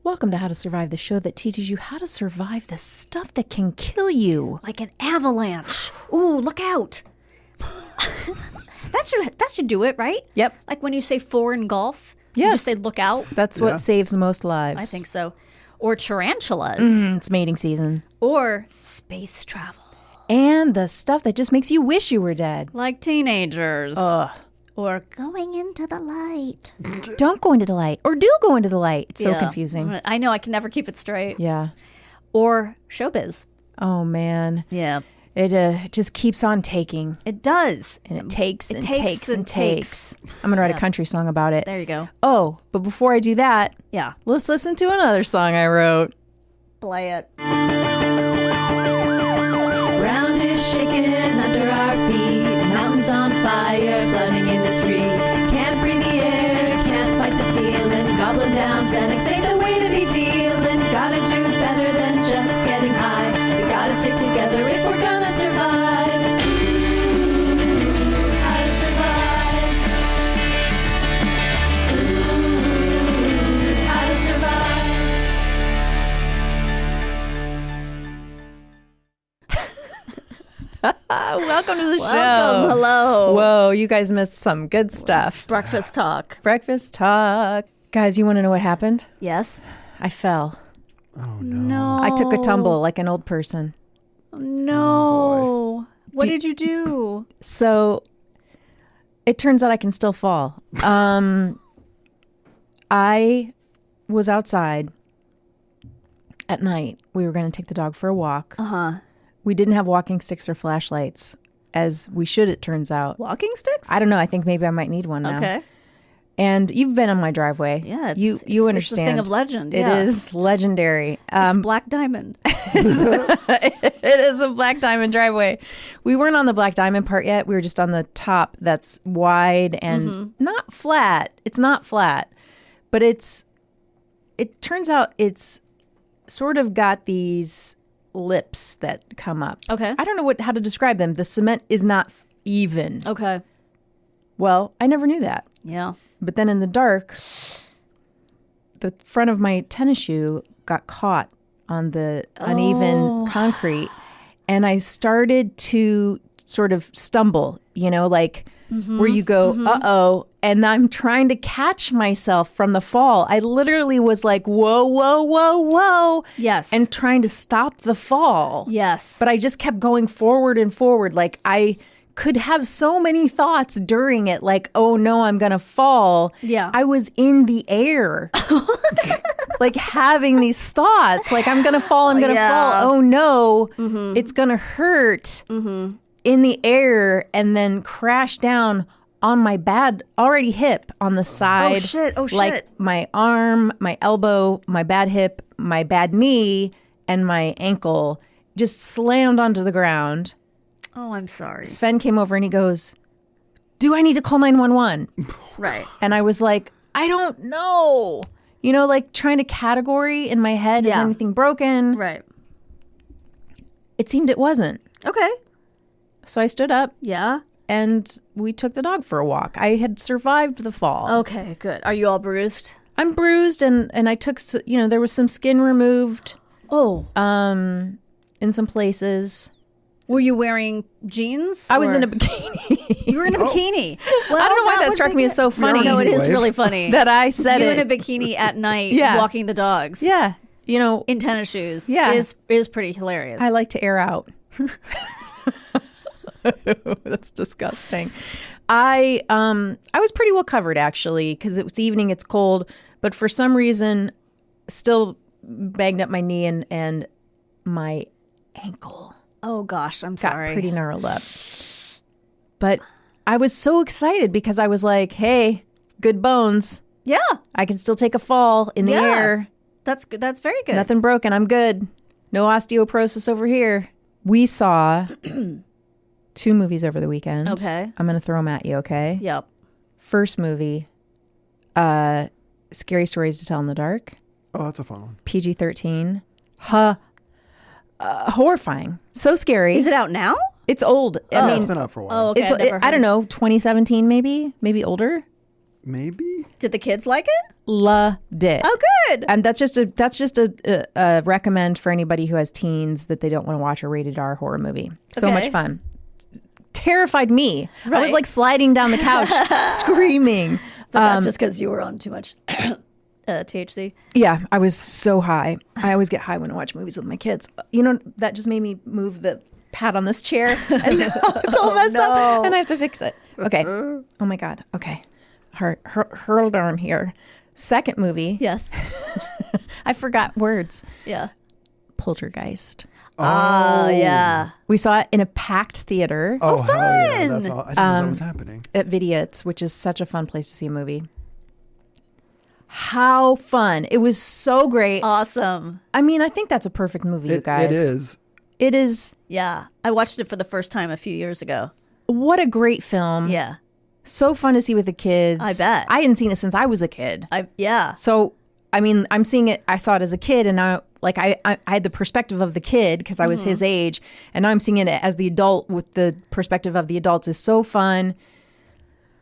Welcome to How to Survive, the show that teaches you how to survive the stuff that can kill you. Like an avalanche. Ooh, look out. That should do it, right? Yep. Like when you say four in golf, Yes. you just say look out. That's what saves most lives. I think so. Or tarantulas. It's mating season. Or space travel. And the stuff that just makes you wish you were dead. Like teenagers. Ugh. Or going into the light. Don't go into the light. Or do go into the light. It's so Yeah. confusing. I know, I can never keep it straight. Yeah. Or showbiz. Oh, man. Yeah. It just keeps on taking. It does. And it takes and takes takes and and takes. I'm going to write a country song about it. There you go. Oh, but before I do that, Yeah. let's listen to another song I wrote. Play it. Ground is shaking under our feet. Mountains on fire, flooding in the street. Can't breathe the air, can't fight the feeling. Gobbling down Xanax ain't the way to be dealing. Gotta do better than just getting high. We gotta stick together if we're gonna survive. Ooh, how to survive. Ooh, how to survive. Welcome to the show. Welcome. Hello. Whoa, you guys missed some good stuff. Breakfast talk. Breakfast talk. Guys, you want to know what happened? Yes. I fell. Oh, No. I took a tumble like an old person. No. What did you do? So it turns out I can still fall. I was outside at night. We were going to take the dog for a walk. Uh-huh. We didn't have walking sticks or flashlights, as we should, it turns out. Walking sticks? I don't know. I think maybe I might need one now. Okay. And you've been on my driveway. Yeah. you understand. It's a thing of legend. It Yeah. is legendary. It's Black Diamond. It is a Black Diamond driveway. We weren't on the Black Diamond part yet. We were just on the top that's wide and not flat. It's not flat, but it turns out it's sort of got these lips that come up. Okay. I don't know how to describe them. The cement is not even. Okay. Well, I never knew that. Yeah. But then in the dark, the front of my tennis shoe got caught on the uneven concrete. And I started to sort of stumble, like where you go, uh-oh. And I'm trying to catch myself from the fall. I literally was like, whoa, whoa, whoa, whoa. Yes. And trying to stop the fall. Yes. But I just kept going forward and forward. Like I could have so many thoughts during it, like, oh no, I'm going to fall. Yeah. I was in the air, like having these thoughts, like I'm going to fall, I'm going to fall. Oh no, it's going to hurt in the air and then crash down on my bad already hip on the side. Oh shit. Like my arm, my elbow, my bad hip, my bad knee, and my ankle just slammed onto the ground. Oh, I'm sorry. Sven came over and he goes, do I need to call 911? Right. And I was like, I don't know. Like trying to category in my head, is Yeah. anything broken? Right. It seemed it wasn't. Okay. So I stood up Yeah. and we took the dog for a walk. I had survived the fall. Okay, good. Are you all bruised? I'm bruised and I took, there was some skin removed Oh. in some places. Were you wearing jeans? I was or- in a bikini. You were in a bikini. Well, I don't know why that would struck make me it- as so funny. No, it is Wave. really funny. that I said you it. in a bikini at night Yeah. walking the dogs. Yeah. In tennis shoes. Yeah. Is pretty hilarious. I like to air out. That's disgusting. I was pretty well covered actually because it was evening. It's cold, but for some reason, still banged up my knee and my ankle Oh gosh, I'm got sorry. pretty gnarled up. But I was so excited because I was like, "Hey, good bones. Yeah. I can still take a fall in the Yeah. air. That's good. That's very good. Nothing broken. I'm good. No osteoporosis over here." We saw 2 movies over the weekend. Okay. I'm going to throw them at you, okay? Yep. First movie, Scary Stories to Tell in the Dark, Oh, that's a fun one. PG-13. Horrifying. So scary. Is it out now? It's old. I Yeah, mean, it's been out for a while. Oh, okay. it's, I've never I don't heard. know, 2017 maybe older. maybe. Did the kids like it? Loved it. Oh, good. And that's just a recommend for anybody who has teens that they don't want to watch a rated R horror movie. So Okay. much fun. Terrified me. I was Right. like sliding down the couch, screaming. But that's just because you were on too much THC. Yeah, I was so high. I always get high when I watch movies with my kids. You know, that just made me move the pad on this chair, and now it's all messed up, and I have to fix it. Okay. Oh my God. Okay. Hurled arm here. Second movie. Yes. I forgot words. Yeah. Poltergeist. Oh, yeah. We saw it in a packed theater Oh, hell yeah. fun. That's all. I didn't know that was happening. at Vidiots, which is such a fun place to see a movie. How fun. It was so great. Awesome. I mean, I think that's a perfect movie, you guys. It is. It is. Yeah. I watched it for the first time a few years ago. What a great film. Yeah. So fun to see with the kids. I bet. I hadn't seen it since I was a kid. Yeah. So, I mean, I'm seeing it. I saw it as a kid, and now, like, I had the perspective of the kid because I was his age, and now I'm seeing it as the adult with the perspective of the adults. Is so fun.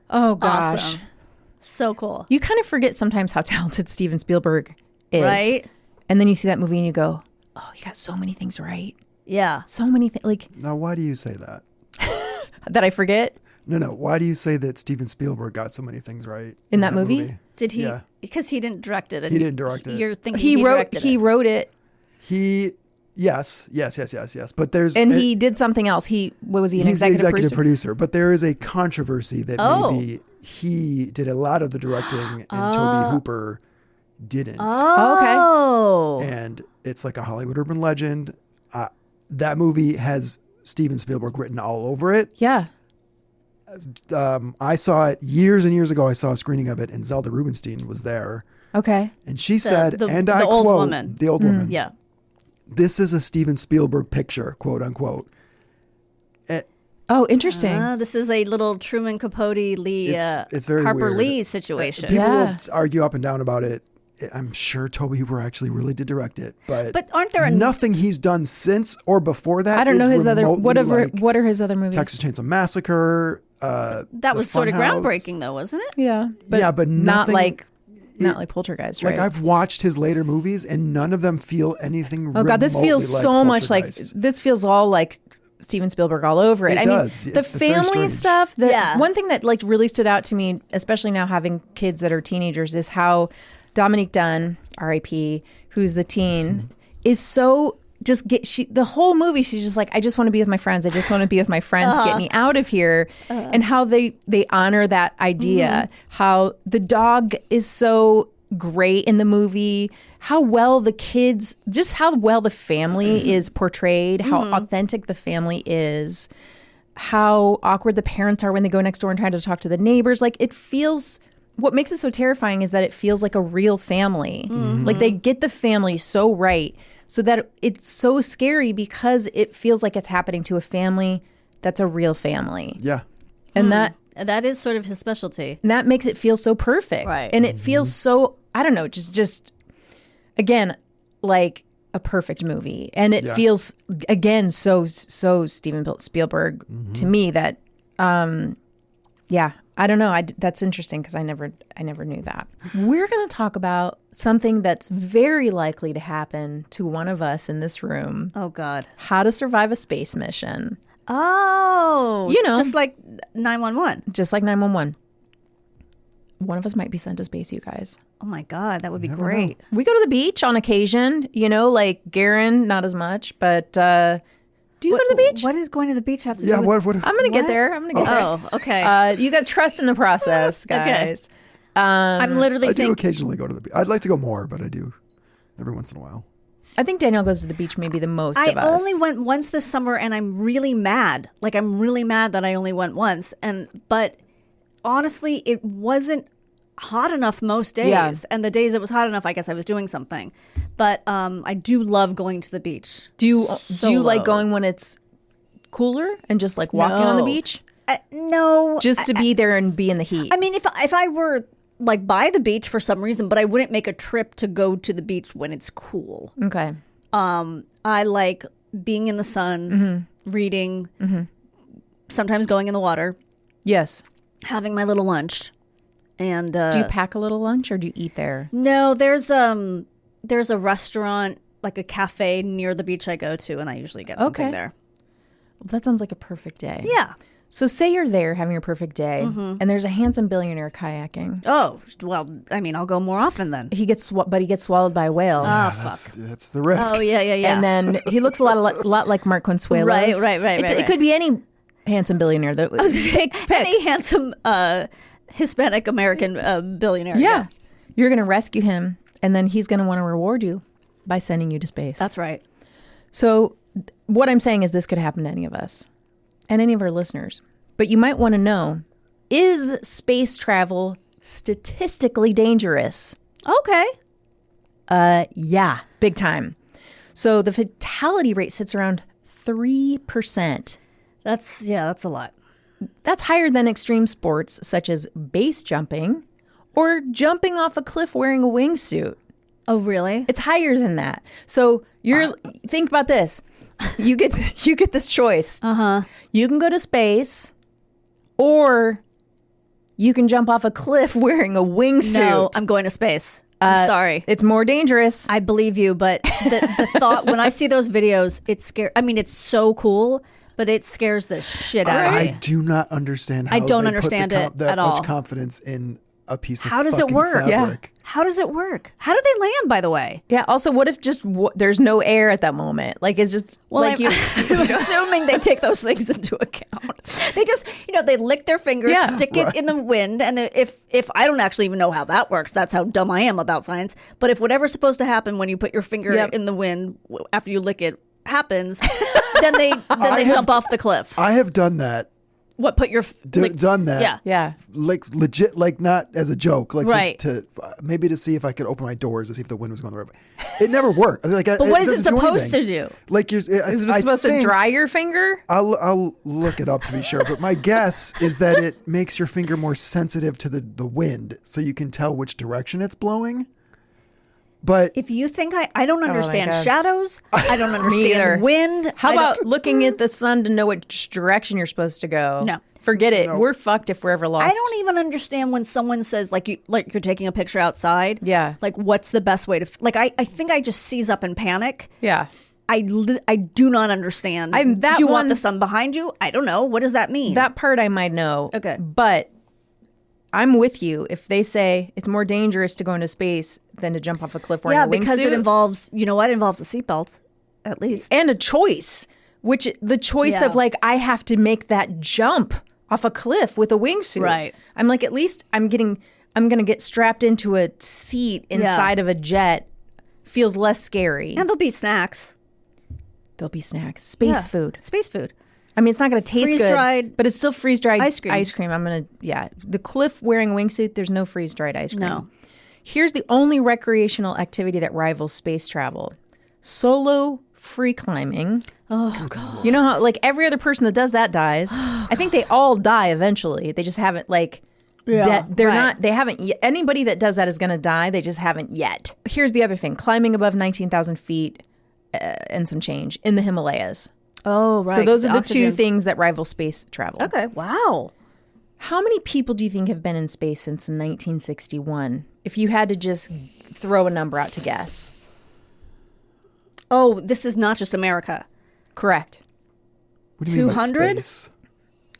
Oh gosh, Awesome. So cool. you kind of forget sometimes how talented Steven Spielberg is, Right? And then you see that movie and you go, "Oh, he got so many things right. Yeah. So many things like Now, why do you say that? that I forget." No. Why do you say that Steven Spielberg got so many things right In that movie? Did he? Yeah. Because he didn't direct it. And He didn't direct it. You're thinking He wrote. directed He it. wrote it, Yes. But there's and he did something else. What was he? An he's the executive executive producer? producer, but there is a controversy that Oh. maybe he did a lot of the directing and Toby Hooper didn't. Oh. And it's like a Hollywood urban legend. That movie has Steven Spielberg written all over it. Yeah. I saw it years and years ago. I saw a screening of it, and Zelda Rubinstein was there. Okay. And she said, the and I old quote, woman. the old woman, Yeah. this is a Steven Spielberg picture, quote unquote. Oh, interesting. This is a little Truman Capote Lee, It's very Harper weird. Lee situation. People Yeah. will argue up and down about it. I'm sure Toby Hooper actually really did direct it, but But aren't there nothing he's done since or before that? I don't know is his other. remotely Whatever. like What are his other movies? Texas Chainsaw Massacre. that The was sort of Funhouse. groundbreaking, though, wasn't it? Yeah. Yeah, but not nothing- like Poltergeist, right? Like I've watched his later movies, and none of them feel anything. Oh God, this feels remotely so much like Poltergeist. this feels all like Steven Spielberg all over it. It does. mean, the It's very family strange. stuff. Yeah. One thing that like really stood out to me, especially now having kids that are teenagers, is how Dominique Dunn, R.I.P., who's the teen, is so the whole movie. She's just like, I just want to be with my friends. I just want to be with my friends. Get me out of here. And how they honor that idea. How the dog is so great in the movie. How well the kids, just how well the family is portrayed. How authentic the family is. How awkward the parents are when they go next door and try to talk to the neighbors. Like it feels. What makes it so terrifying is that it feels like a real family. Like they get the family so right, so that it's so scary because it feels like it's happening to a family that's a real family. Yeah. And That is sort of his specialty. that makes it feel so perfect. Right. And it feels so, I don't know, just again, like a perfect movie. And it Yeah. feels, again, so Steven Spielberg to me that, yeah, I don't know. That's interesting because I never knew that. We're going to talk about something that's very likely to happen to one of us in this room. Oh, God. How to survive a space mission. Oh. You know. Just like 911. Just like 911. One of us might be sent to space, you guys. Oh, my God. That would be great. We go to the beach on occasion, like Garen, not as much, but do you go to the beach? What does going to the beach have to Yeah. do with... What? I'm going to get there. Oh, okay. You got to trust in the process, guys. I'm literally I do thinking... occasionally go to the beach. I'd like to go more, but I do every once in a while. I think Danielle goes to the beach maybe the most I of us. only went once this summer, and I'm really mad. Like, I'm really mad that I only went once. But honestly, it wasn't hot enough most days. Yeah. And the days it was hot enough, I guess I was doing something. But I do love going to the beach. Do you like Solo. going when it's cooler and just like walking on the No. beach? No. Just to be there and be in the heat. I mean, if I were like by the beach for some reason, but I wouldn't make a trip to go to the beach when it's cool. Okay. I like being in the sun, reading, sometimes going in the water, Yes. having my little lunch, And Do you pack a little lunch or do you eat there? no, there's a restaurant, like a cafe near the beach I go to, and I usually get something Okay. there. Well, that sounds like a perfect day. Yeah. So say you're there having a perfect day, and there's a handsome billionaire kayaking. Oh, well, I mean, I'll go more often then. He gets swallowed by a whale. Oh, That's the risk. Oh, yeah. And then he looks a lot like Mark Consuelos. Right. It could be any handsome billionaire. That I was going to say, any handsome Hispanic American billionaire. yeah. You're going to rescue him, and then he's going to want to reward you by sending you to space. That's right. So what I'm saying is this could happen to any of us and any of our listeners. But you might want to know, is space travel statistically dangerous? Okay. Yeah, big time. So the fatality rate sits around 3%. That's a lot. That's higher than extreme sports such as base jumping or jumping off a cliff wearing a wingsuit. Oh, really? It's higher than that. So think about this. You get this choice. You can go to space, or you can jump off a cliff wearing a wingsuit. No, I'm going to space. I'm sorry. It's more dangerous. I believe you, but the thought when I see those videos, it scares. I mean, it's so cool, but it scares the shit out of I me. do not understand how I don't they understand put it that at much all. confidence in a piece of How does it fucking work? fabric. How does it work? How do they land, by the way? Yeah. Also, what if just there's no air at that moment? Like it's just Well, like I'm assuming they take those things into account. They just, they lick their fingers, Yeah. stick it in the wind, and if I don't actually even know how that works, that's how dumb I am about science. But if whatever's supposed to happen when you put your finger Yep. in the wind after you lick it happens, then they jump off the cliff. I have done that. What? Put your Done that. Yeah. Yeah. Like legit, like not as a joke, like Right. to maybe to see if I could open my doors to see if the wind was going the right way. It never worked. Like, But what is it doesn't do supposed to anything. do? Like Is it supposed to dry your finger? I'll look it up to be sure, but my guess is that it makes your finger more sensitive to the wind, so you can tell which direction it's blowing. But If you think I don't understand God. shadows, I don't either. understand wind. How I don't- about looking at the sun to know which direction you're supposed to go? No. Forget it. We're fucked if we're ever lost. I don't even understand when someone says like you're taking a picture outside. Yeah. Like what's the best way to I think I just seize up and panic. Yeah. I do not understand. I'm that do you want one- the sun behind you? I don't know. What does that mean? That part I might know. Okay. But I'm with you. If they say it's more dangerous to go into space than to jump off a cliff wearing a wingsuit. because it involves it involves a seatbelt at least. And a choice, which the choice Yeah. of like, I have to make that jump off a cliff with a wingsuit. Right. I'm like, at least I'm going to get strapped into a seat inside of a jet. Feels less scary. And there'll be snacks. There'll be snacks. Space food. Space food. I mean, it's not going to taste Freeze-dried good, but it's still freeze-dried ice cream. I'm going to, The cliff wearing a wingsuit, there's no freeze-dried ice cream. No. Here's the only recreational activity that rivals space travel. Solo free climbing. Oh god. You know how like every other person that does that dies. I think they all die eventually. They just haven't they haven't yet. Anybody that does that is going to die. They just haven't yet. Here's the other thing. Climbing above 19,000 feet and some change in the Himalayas. Oh, right. So those are the oxygen. two things that rival space travel. Okay. Wow. How many people do you think have been in space since 1961? If you had to just throw a number out to guess. Oh, this is not just America. Correct. what do you mean by 200? space?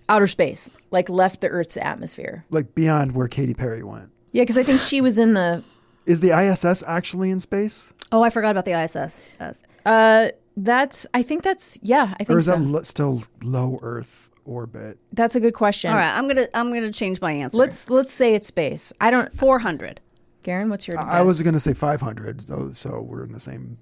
Outer space, like left the Earth's atmosphere. Like beyond where Katy Perry went. Yeah, because I think she was in the. Is the ISS actually in space? Oh, I forgot about the ISS. Yes. I think that's. Yeah, I think Or is so. that still low Earth orbit? That's a good question. All right, I'm gonna change my answer. Let's say it's space. I don't. 400. Garen, what's your guess? I was going to say 500, so we're in the same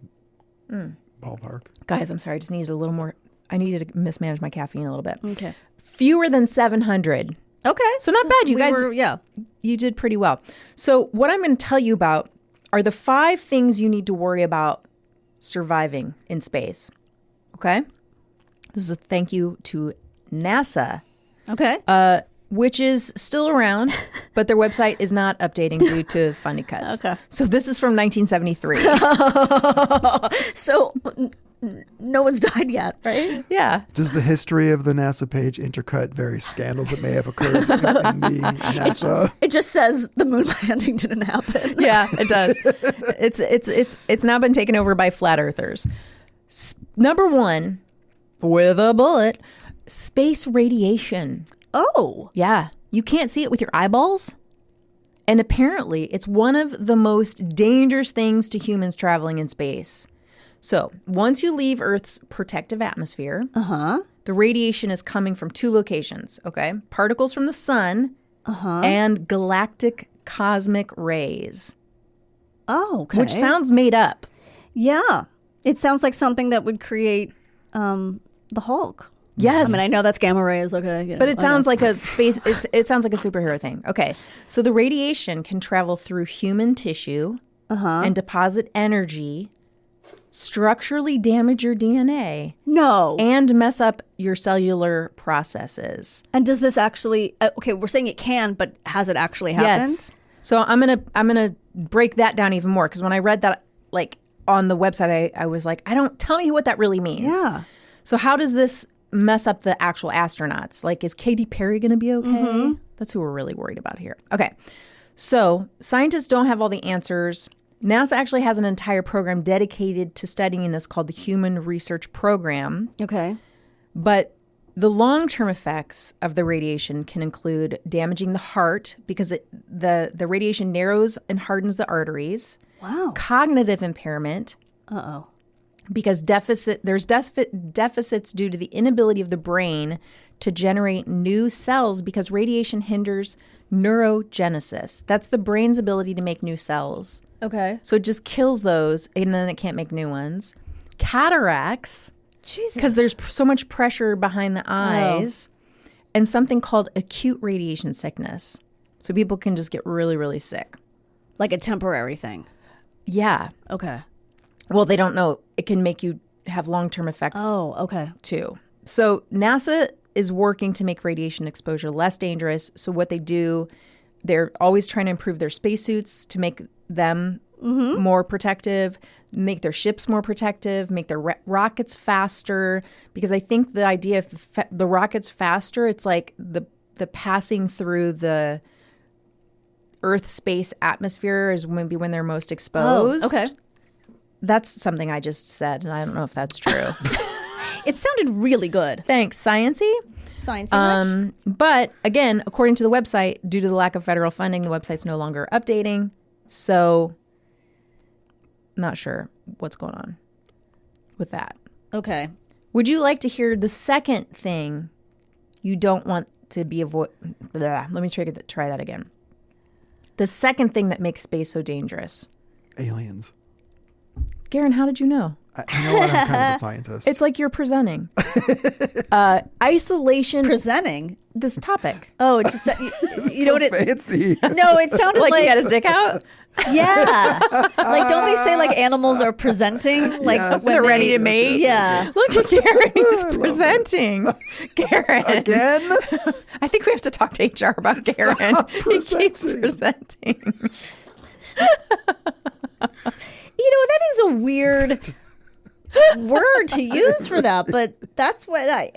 ballpark. Guys, I'm sorry. I just needed a little more. I needed to mismanage my caffeine a little bit. Okay. Fewer than 700. Okay. So not bad, you guys. Yeah. You did pretty well. So what I'm going to tell you about are the 5 things you need to worry about surviving in space. Okay? This is a thank you to NASA, Okay. which is still around, but their website is not updating due to funding cuts. Okay. So this is from 1973. So no one's died yet, right? Yeah. Does the history of the NASA page intercut various scandals that may have occurred in the NASA? It just says the moon landing didn't happen. Yeah, it does. It's now been taken over by flat earthers. Number 1, with a bullet, space radiation. Oh. Yeah. You can't see it with your eyeballs. And apparently, it's one of the most dangerous things to humans traveling in space. So, once you leave Earth's protective atmosphere, the radiation is coming from 2 locations, okay? Particles from the sun and galactic cosmic rays. Oh, okay. Which sounds made up. Yeah. It sounds like something that would create the Hulk. Yes. I mean, I know that's gamma rays, okay. You know, But it sounds like a space, it sounds like a superhero thing. Okay. So the radiation can travel through human tissue and deposit energy, structurally damage your DNA, No. and mess up your cellular processes. And does this actually, okay, we're saying it can, but has it actually happened? Yes. So I'm gonna break that down even more, because when I read that like on the website, I was like, tell me what that really means. Yeah. So how does this mess up the actual astronauts? Like, is Katy Perry going to be okay? That's who we're really worried about here. Okay. So scientists don't have all the answers. NASA actually has an entire program dedicated to studying this called the Human Research Program. Okay. But the long-term effects of the radiation can include damaging the heart because the radiation narrows and hardens the arteries. Wow. Cognitive impairment. Uh-oh. Because there's deficits due to the inability of the brain to generate new cells because radiation hinders neurogenesis. That's the brain's ability to make new cells. Okay. So it just kills those, and then it can't make new ones. Cataracts, Jesus. because there's so much pressure behind the eyes, and something called acute radiation sickness. So people can just get really, really sick. Like a temporary thing. Yeah. Okay. Well, they don't know. It can make you have long-term effects Okay. too. So NASA is working to make radiation exposure less dangerous. So what they do, they're always trying to improve their spacesuits to make them more protective, make their ships more protective, make their rockets faster. Because I think the idea of the rockets faster, it's like the passing through the Earth space atmosphere is maybe when they're most exposed. Oh, okay. That's something I just said, and I don't know if that's true. It sounded really good. Thanks, Science-y. Science much? But again, according to the website, due to the lack of federal funding, the website's no longer updating. So, not sure what's going on with that. Okay. Would you like to hear the second thing you don't want to be avoid? Let me try that again. The second thing that makes space so dangerous. Aliens. Garen, how did you know? I know what, I'm kind of a scientist. It's like you're presenting. Isolation. Presenting? This topic. Oh, it's just that, you know what it... fancy. No, it sounded Like like... he had his dick out? Yeah. Like, don't they say, like, animals are presenting? Like, Yes. when They're ready to mate? Yeah. Look at Garen. He's presenting. Garen. Again? I think we have to talk to HR about Garen. He keeps presenting. You know, that is a weird word to use for that, but that's what I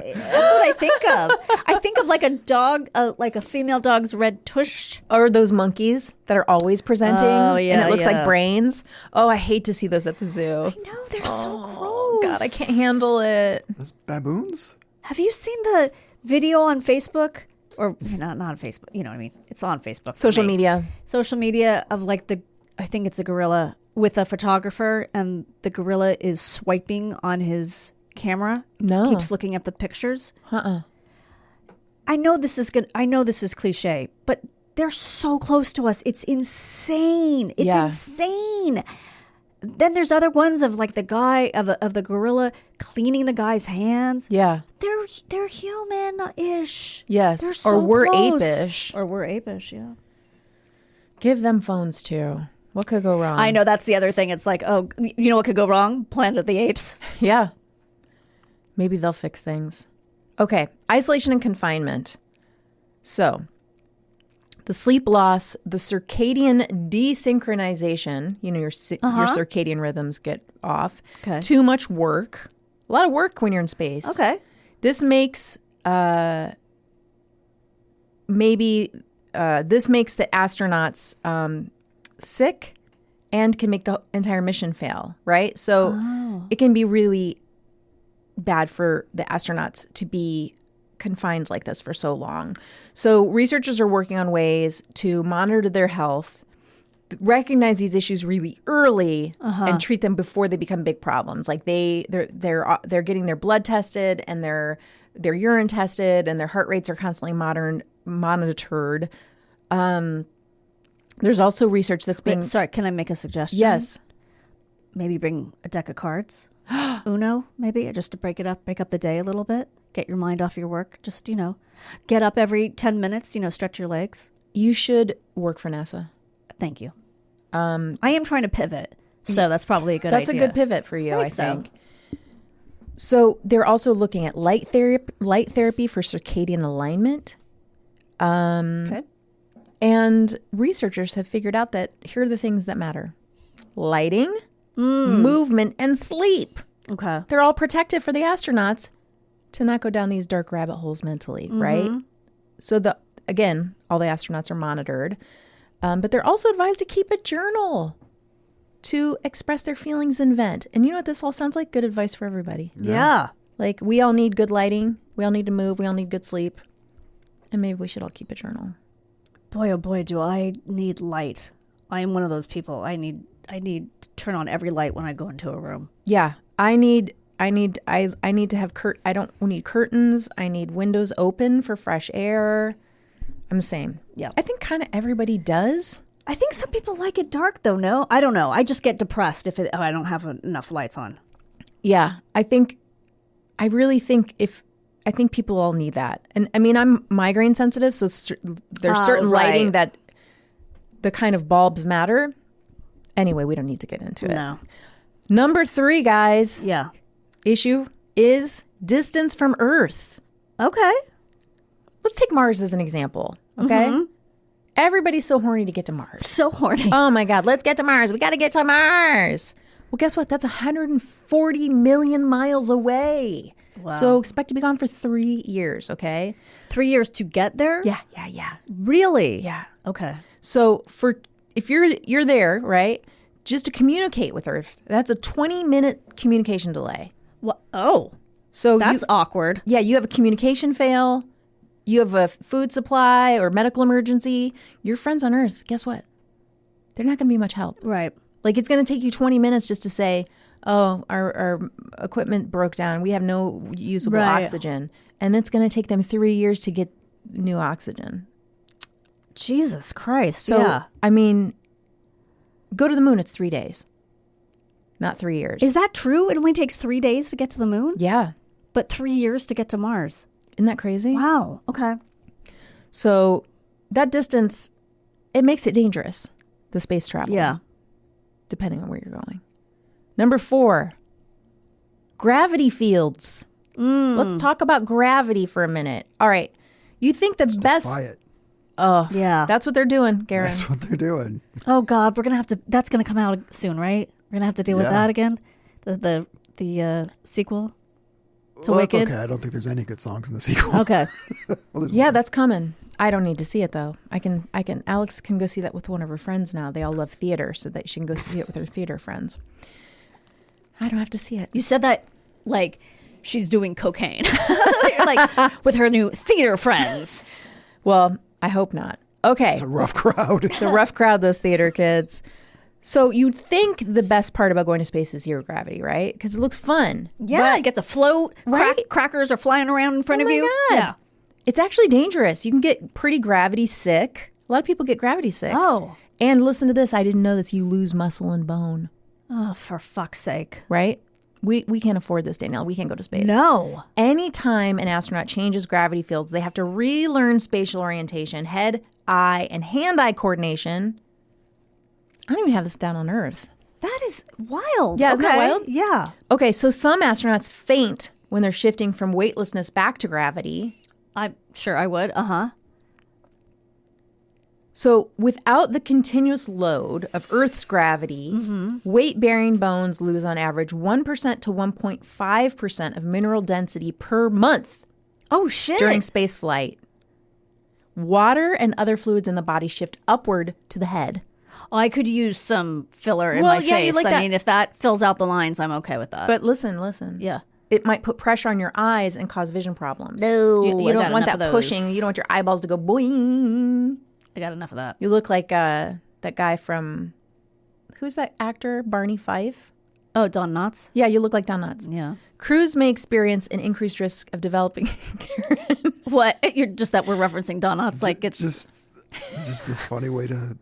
think of. I think of like a dog, like a female dog's red tush. Or those monkeys that are always presenting. Oh, yeah, and it looks yeah. like brains. Oh, I hate to see those at the zoo. No, they're so gross. Oh, God, I can't handle it. Those baboons? Have you seen the video on Facebook? Or not on Facebook, you know what I mean? It's on Facebook. for Social me. media. Social media of like I think it's a gorilla with a photographer, and the gorilla is swiping on his camera. No. Keeps looking at the pictures. Uh-uh. I know this is good. I know this is cliche, but they're so close to us. It's insane. It's Yeah. insane. Then there's other ones of like the guy of the gorilla cleaning the guy's hands. Yeah. They're human-ish. Yes. They're so or we're close. apish. Or we're apish, yeah. Give them phones too. What could go wrong? I know that's the other thing. It's like, oh, you know what could go wrong? Planet of the Apes. Yeah. Maybe they'll fix things. Okay. Isolation and confinement. So, The sleep loss, the circadian desynchronization, your circadian rhythms get off. Okay. Too much work. A lot of work when you're in space. Okay. This makes the astronauts sick and can make the entire mission fail, right? So it can be really bad for the astronauts to be confined like this for so long. So researchers are working on ways to monitor their health, recognize these issues really early, and treat them before they become big problems. Like they're getting their blood tested and their urine tested, and their heart rates are constantly monitored. There's also research that's being... Wait, sorry, can I make a suggestion? Yes. Maybe bring a deck of cards. Uno, maybe, just to break up the day a little bit. Get your mind off your work. Just, get up every 10 minutes, stretch your legs. You should work for NASA. Thank you. I am trying to pivot, so that's probably a good idea. That's a good pivot for you, I so. think. So they're also looking at light therapy for circadian alignment. Okay. And researchers have figured out that here are the things that matter: lighting, movement, and sleep. Okay. They're all protective for the astronauts to not go down these dark rabbit holes mentally, right? So all the astronauts are monitored, but they're also advised to keep a journal to express their feelings and vent. And you know what this all sounds like? Good advice for everybody. Yeah. Like, we all need good lighting. We all need to move. We all need good sleep. And maybe we should all keep a journal. Boy, oh boy, do I need light. I am one of those people. I need to turn on every light when I go into a room. Yeah. I need to have I don't need curtains. I need windows open for fresh air. I'm the same. Yeah. I think kind of everybody does. I think some people like it dark, though, no? I don't know. I just get depressed if I don't have enough lights on. Yeah. I think people all need that. And I mean, I'm migraine sensitive, so there's certain lighting that the kind of bulbs matter. Anyway, we don't need to get into it. No. Number 3, guys. Yeah. Issue is distance from Earth. Okay. Let's take Mars as an example, okay? Everybody's so horny to get to Mars. So horny. Oh my God, let's get to Mars. We got to get to Mars. Well, guess what? That's 140 million miles away. Wow. So expect to be gone for 3 years, okay? 3 years to get there? Yeah. Really? Yeah. Okay. So if you're there, right, just to communicate with Earth, that's a 20-minute communication delay. What? Oh. So That's awkward. Yeah, you have a communication fail, you have a food supply or medical emergency. Your friends on Earth, guess what? They're not going to be much help. Right. Like, it's going to take you 20 minutes just to say, oh, our equipment broke down. We have no usable oxygen. And it's going to take them 3 years to get new oxygen. Jesus Christ. So, yeah. I mean, go to the moon. It's 3 days, not 3 years. Is that true? It only takes 3 days to get to the moon? Yeah. But 3 years to get to Mars. Isn't that crazy? Wow. Okay. So that distance, it makes it dangerous, the space travel. Yeah. Depending on where you're going. Number 4, gravity fields. Let's talk about gravity for a minute. All right. You think the best... Defy it. Oh, Yeah. That's what they're doing, Garen. That's what they're doing. Oh God, we're gonna have to. That's gonna come out soon, right? We're gonna have to deal with Yeah. that again. The sequel to Well, that's Wicked. okay. I don't think there's any good songs in the sequel. Okay. Well, there's Yeah, one. that's coming. I don't need to see it though. Alex can go see that with one of her friends now. They all love theater, so that she can go see it with her theater friends. I don't have to see it. You said that like she's doing cocaine, like with her new theater friends. Well, I hope not. Okay. It's a rough crowd. It's a rough crowd, those theater kids. So you'd think the best part about going to space is zero gravity, right? Because it looks fun. Yeah, you get to float. Right? Crackers are flying around in front Oh of my you. God. Yeah. It's actually dangerous. You can get pretty gravity sick. A lot of people get gravity sick. Oh. And listen to this. I didn't know this. You lose muscle and bone, Oh, for fuck's sake. right? We can't afford this, Danielle. We can't go to space. No. Anytime an astronaut changes gravity fields, they have to relearn spatial orientation, head, eye, and hand-eye coordination. I don't even have this down on Earth. That is wild. Yeah, isn't that wild? Yeah. Okay, so some astronauts faint when they're shifting from weightlessness back to gravity. I'm sure I would. Uh-huh. So without the continuous load of Earth's gravity, weight-bearing bones lose on average 1% to 1.5% of mineral density per month Oh, shit. during space flight. Water and other fluids in the body shift upward to the head. Oh, I could use some filler in Well, my yeah, you face. like I that. mean, if that fills out the lines, I'm okay with that. But listen. yeah. It might put pressure on your eyes and cause vision problems. No, you I don't got want enough of that those. pushing. You don't want your eyeballs to go boing. I got enough of that. You look like that guy from, who's that actor? Barney Fife? Oh, Don Knotts? Yeah, you look like Don Knotts. Yeah. Crews may experience an increased risk of developing. What? You're just that we're referencing Don Knotts like it's... Just a funny way to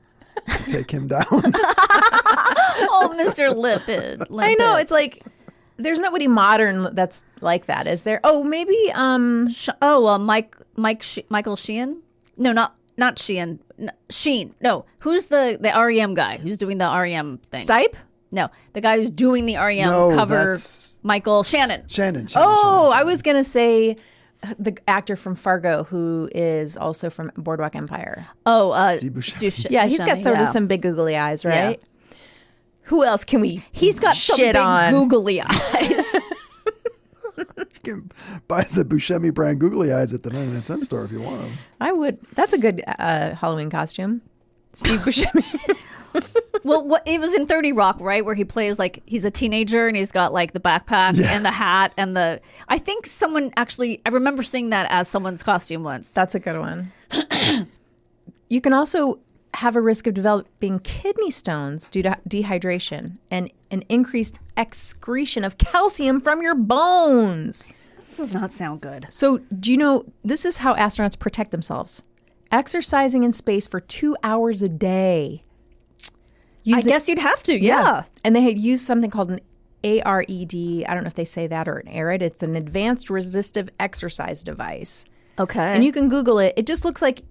take him down. Oh, Mr. Lipid. I know, it's like, there's nobody modern that's like that, is there? Oh, maybe, Michael Sheehan? No, not Sheehan. Sheen. No. Who's the REM guy who's doing the REM thing? Stipe? No. The guy who's doing the REM No, cover. that's- Michael Shannon. Shannon. Oh, I was going to say the actor from Fargo who is also from Boardwalk empire. Oh, Steve Buscemi. Yeah, he's got Buscemi, sort yeah. of some big googly eyes, right? Who else can we He's got some shit big on? googly eyes. You can buy the Buscemi brand googly eyes at the 99-cent store if you want them. I would. That's a good Halloween costume. Steve Buscemi. Well, it was in 30 Rock, right? Where he plays like he's a teenager and he's got like the backpack and the hat and the. I think someone actually. I remember seeing that as someone's costume once. That's a good one. You can also have a risk of developing kidney stones due to dehydration and an increased excretion of calcium from your bones. This does not sound good. So, do you know this is how astronauts protect themselves? Exercising in space for 2 hours a day. I guess you'd have to, yeah. And they had used something called an ARED. I don't know if they say that or an ARED. It's an advanced resistive exercise device. Okay. And you can Google it. It just looks like,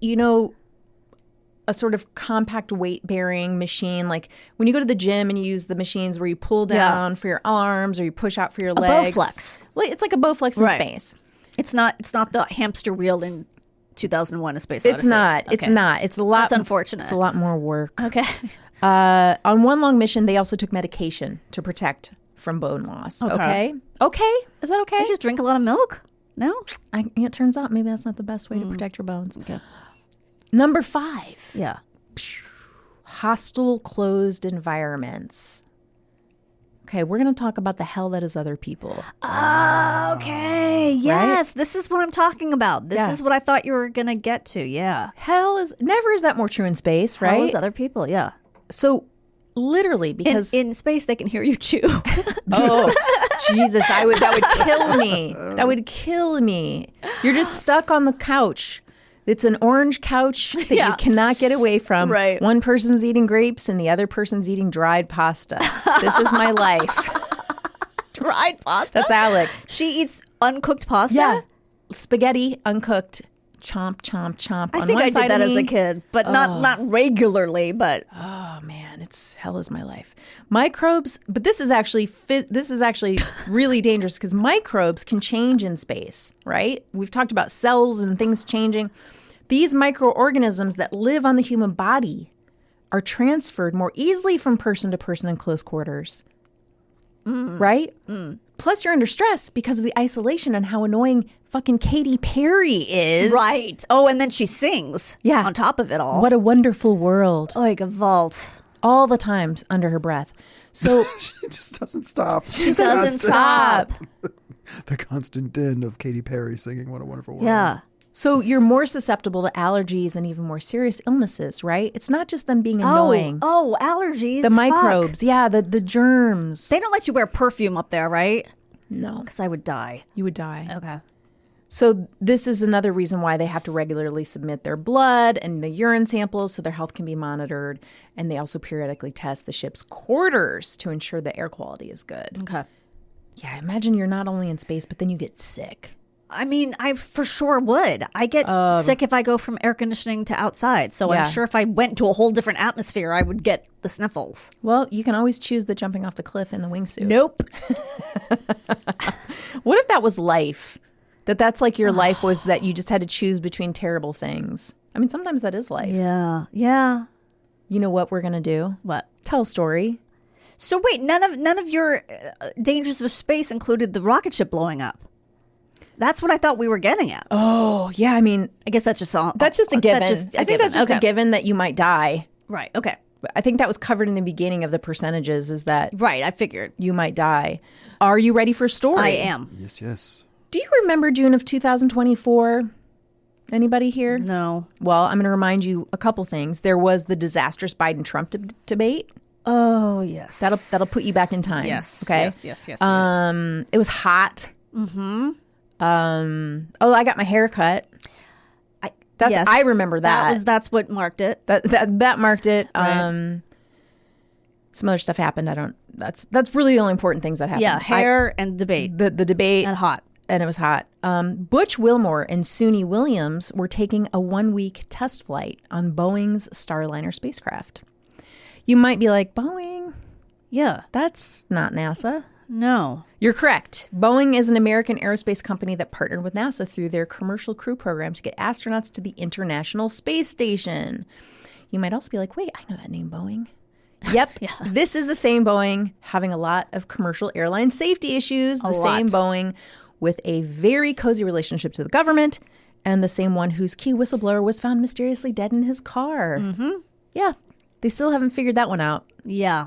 a sort of compact weight-bearing machine. Like when you go to the gym and you use the machines where you pull down for your arms or you push out for your legs. Bowflex. It's like a Bowflex in Right. space. It's not the hamster wheel in 2001: A Space It's Odyssey. not. It's Okay. not. It's a lot. That's unfortunate. It's a lot more work. Okay. On one long mission, they also took medication to protect from bone loss. Okay. Is that okay? I just drink a lot of milk. No. It turns out maybe that's not the best way to protect your bones. Okay. Number 5. Yeah. Hostile, closed environments. Okay, we're going to talk about the hell that is other people. Okay. Yes. This is what I'm talking about. This Yeah. is what I thought you were going to get to. Yeah. Hell is never is that more true in space, right? Hell is other people. Yeah. So literally because In space, they can hear you chew. oh Jesus, that would kill me. That would kill me. You're just stuck on the couch. It's an orange couch that you cannot get away from. Right. One person's eating grapes and the other person's eating dried pasta. This is my life. Dried pasta. That's Alex. She eats uncooked pasta. Yeah. Spaghetti, uncooked. Chomp, chomp, chomp. I on think one I side did that of as a me. kid, but not regularly. But Oh man, it's hell is my life. Microbes, but this is actually really dangerous because microbes can change in space, right? We've talked about cells and things changing. These microorganisms that live on the human body are transferred more easily from person to person in close quarters. Right? Plus you're under stress because of the isolation and how annoying fucking Katy Perry is. right. Oh, and then she sings. Yeah. On top of it all. What a wonderful world. Oh, like a vault. All the times under her breath. So She just doesn't stop. She doesn't stop. The constant din of Katy Perry singing "What a Wonderful World." Yeah. So you're more susceptible to allergies and even more serious illnesses, right? It's not just them being annoying. Oh, allergies. The Fuck. microbes, yeah, the germs. They don't let you wear perfume up there, right? No, Because I would die. you would die. Okay. So this is another reason why they have to regularly submit their blood and the urine samples so their health can be monitored. And they also periodically test the ship's quarters to ensure the air quality is good. Okay. Yeah, imagine you're not only in space, but then you get sick. I mean, I for sure would. I get sick if I go from air conditioning to outside. So Yeah. I'm sure if I went to a whole different atmosphere, I would get the sniffles. Well, you can always choose the jumping off the cliff in the wingsuit. Nope. What if that was life? That's like your life was that you just had to choose between terrible things. I mean, sometimes that is life. Yeah. Yeah. You know what we're going to do? What? Tell a story. So wait, none of your dangers of space included the rocket ship blowing up. That's what I thought we were getting at. Oh, yeah. I mean, I guess that's just all. that's just a given. I think that's just okay. a given that you might die. Right. Okay. I think that was covered in the beginning of the percentages, is that Right. I figured. you might die. Are you ready for a story? I am. Yes, yes. Do you remember June of 2024? Anybody here? No. Well, I'm going to remind you a couple things. There was the disastrous Biden-Trump debate. Oh yes. That'll put you back in time. Yes. Okay. Yes. It was hot. Mm-hmm. Oh, I got my hair cut. Yes. I remember that. That's what marked it. That marked it. Right. Some other stuff happened. That's really the only important things that happened. Yeah. Hair and debate. The debate. And hot. And it was hot. Butch Wilmore and Suni Williams were taking a 1-week test flight on Boeing's Starliner spacecraft. You might be like, Boeing? Yeah. That's not NASA. No. You're correct. Boeing is an American aerospace company that partnered with NASA through their commercial crew program to get astronauts to the International Space Station. You might also be like, wait, I know that name, Boeing. Yep. Yeah. This is the same Boeing having a lot of commercial airline safety issues. The same Boeing with a very cozy relationship to the government, and the same one whose key whistleblower was found mysteriously dead in his car. Mm-hmm. Yeah. They still haven't figured that one out. Yeah.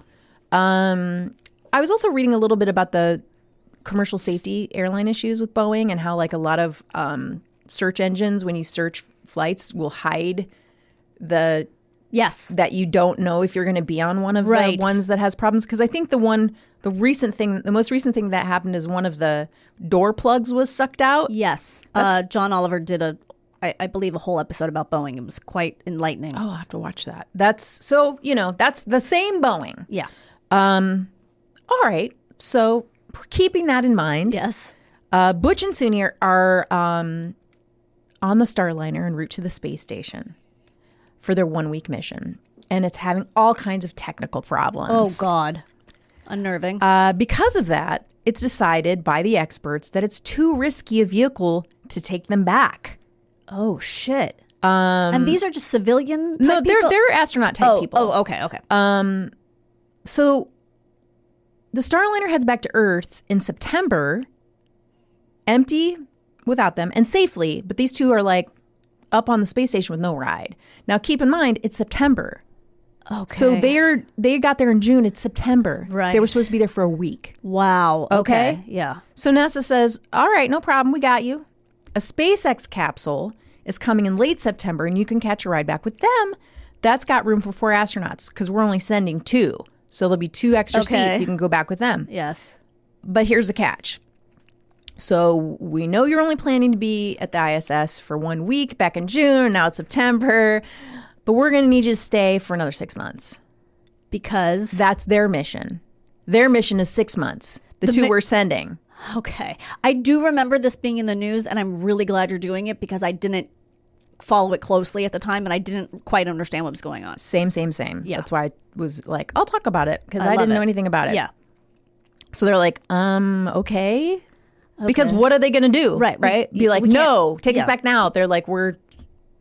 I was also reading a little bit about the commercial safety airline issues with Boeing and how like a lot of search engines, when you search flights, will hide Yes. that you don't know if you're going to be on one of Right. the ones that has problems. Because I think the most recent thing that happened is one of the door plugs was sucked out. Yes. John Oliver did I believe, a whole episode about Boeing. It was quite enlightening. Oh, I'll have to watch that. That's the same Boeing. Yeah. All right. So keeping that in mind, Yes. Butch and Suni are on the Starliner en route to the space station for their 1-week mission. And it's having all kinds of technical problems. Oh, God. Unnerving. Because of that, it's decided by the experts that it's too risky a vehicle to take them back. Oh, shit. And these are just civilian type No, people? they're astronaut type people. Oh, okay. So the Starliner heads back to Earth in September, empty without them and safely. But these two are like up on the space station with no ride. Now, keep in mind, it's September. Okay. So they got there in June. It's September. Right. They were supposed to be there for a week. Wow. Okay. Yeah. So NASA says, all right, no problem. We got you. A SpaceX capsule is coming in late September, and you can catch a ride back with them. That's got room for 4 astronauts because we're only sending 2. So there'll be 2 extra seats. You can go back with them. Yes. But here's the catch. So we know you're only planning to be at the ISS for 1 week back in June, and now it's September. But we're going to need you to stay for another 6 months. Because? That's their mission. Their mission is 6 months. The 2 we're sending. Okay. I do remember this being in the news, and I'm really glad you're doing it because I didn't follow it closely at the time, and I didn't quite understand what was going on. Same. Yeah. That's why I was like, I'll talk about it because I love didn't know it. anything about it. Yeah. So they're like, okay. Because what are they going to do? Right. Be like, we no, can't- take us yeah. back now. They're like, we're.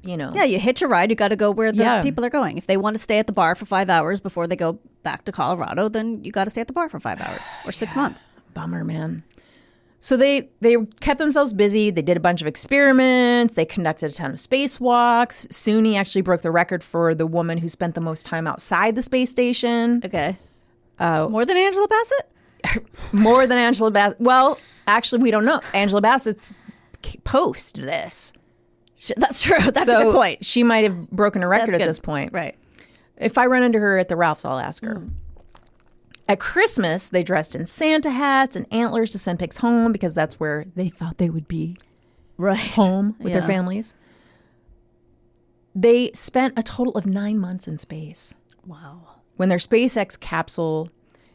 Yeah, you hitch a ride, you got to go where the Yeah. people are going. If they want to stay at the bar for 5 hours before they go back to Colorado, then you got to stay at the bar for 5 hours or 6 months. Bummer, man. So they kept themselves busy. They did a bunch of experiments. They conducted a ton of spacewalks. Suni actually broke the record for the woman who spent the most time outside the space station. Okay. More than Angela Bassett? More than Angela Bassett. Well, actually, we don't know. Angela Bassett's post this. That's true. That's So a good point. She might have broken a record That's at good. this point. Right. If I run into her at the Ralph's, I'll ask her. At Christmas, they dressed in Santa hats and antlers to send pigs home because that's where they thought they would be, Right. home with their Yeah. families. They spent a total of 9 months in space. Wow. When their SpaceX capsule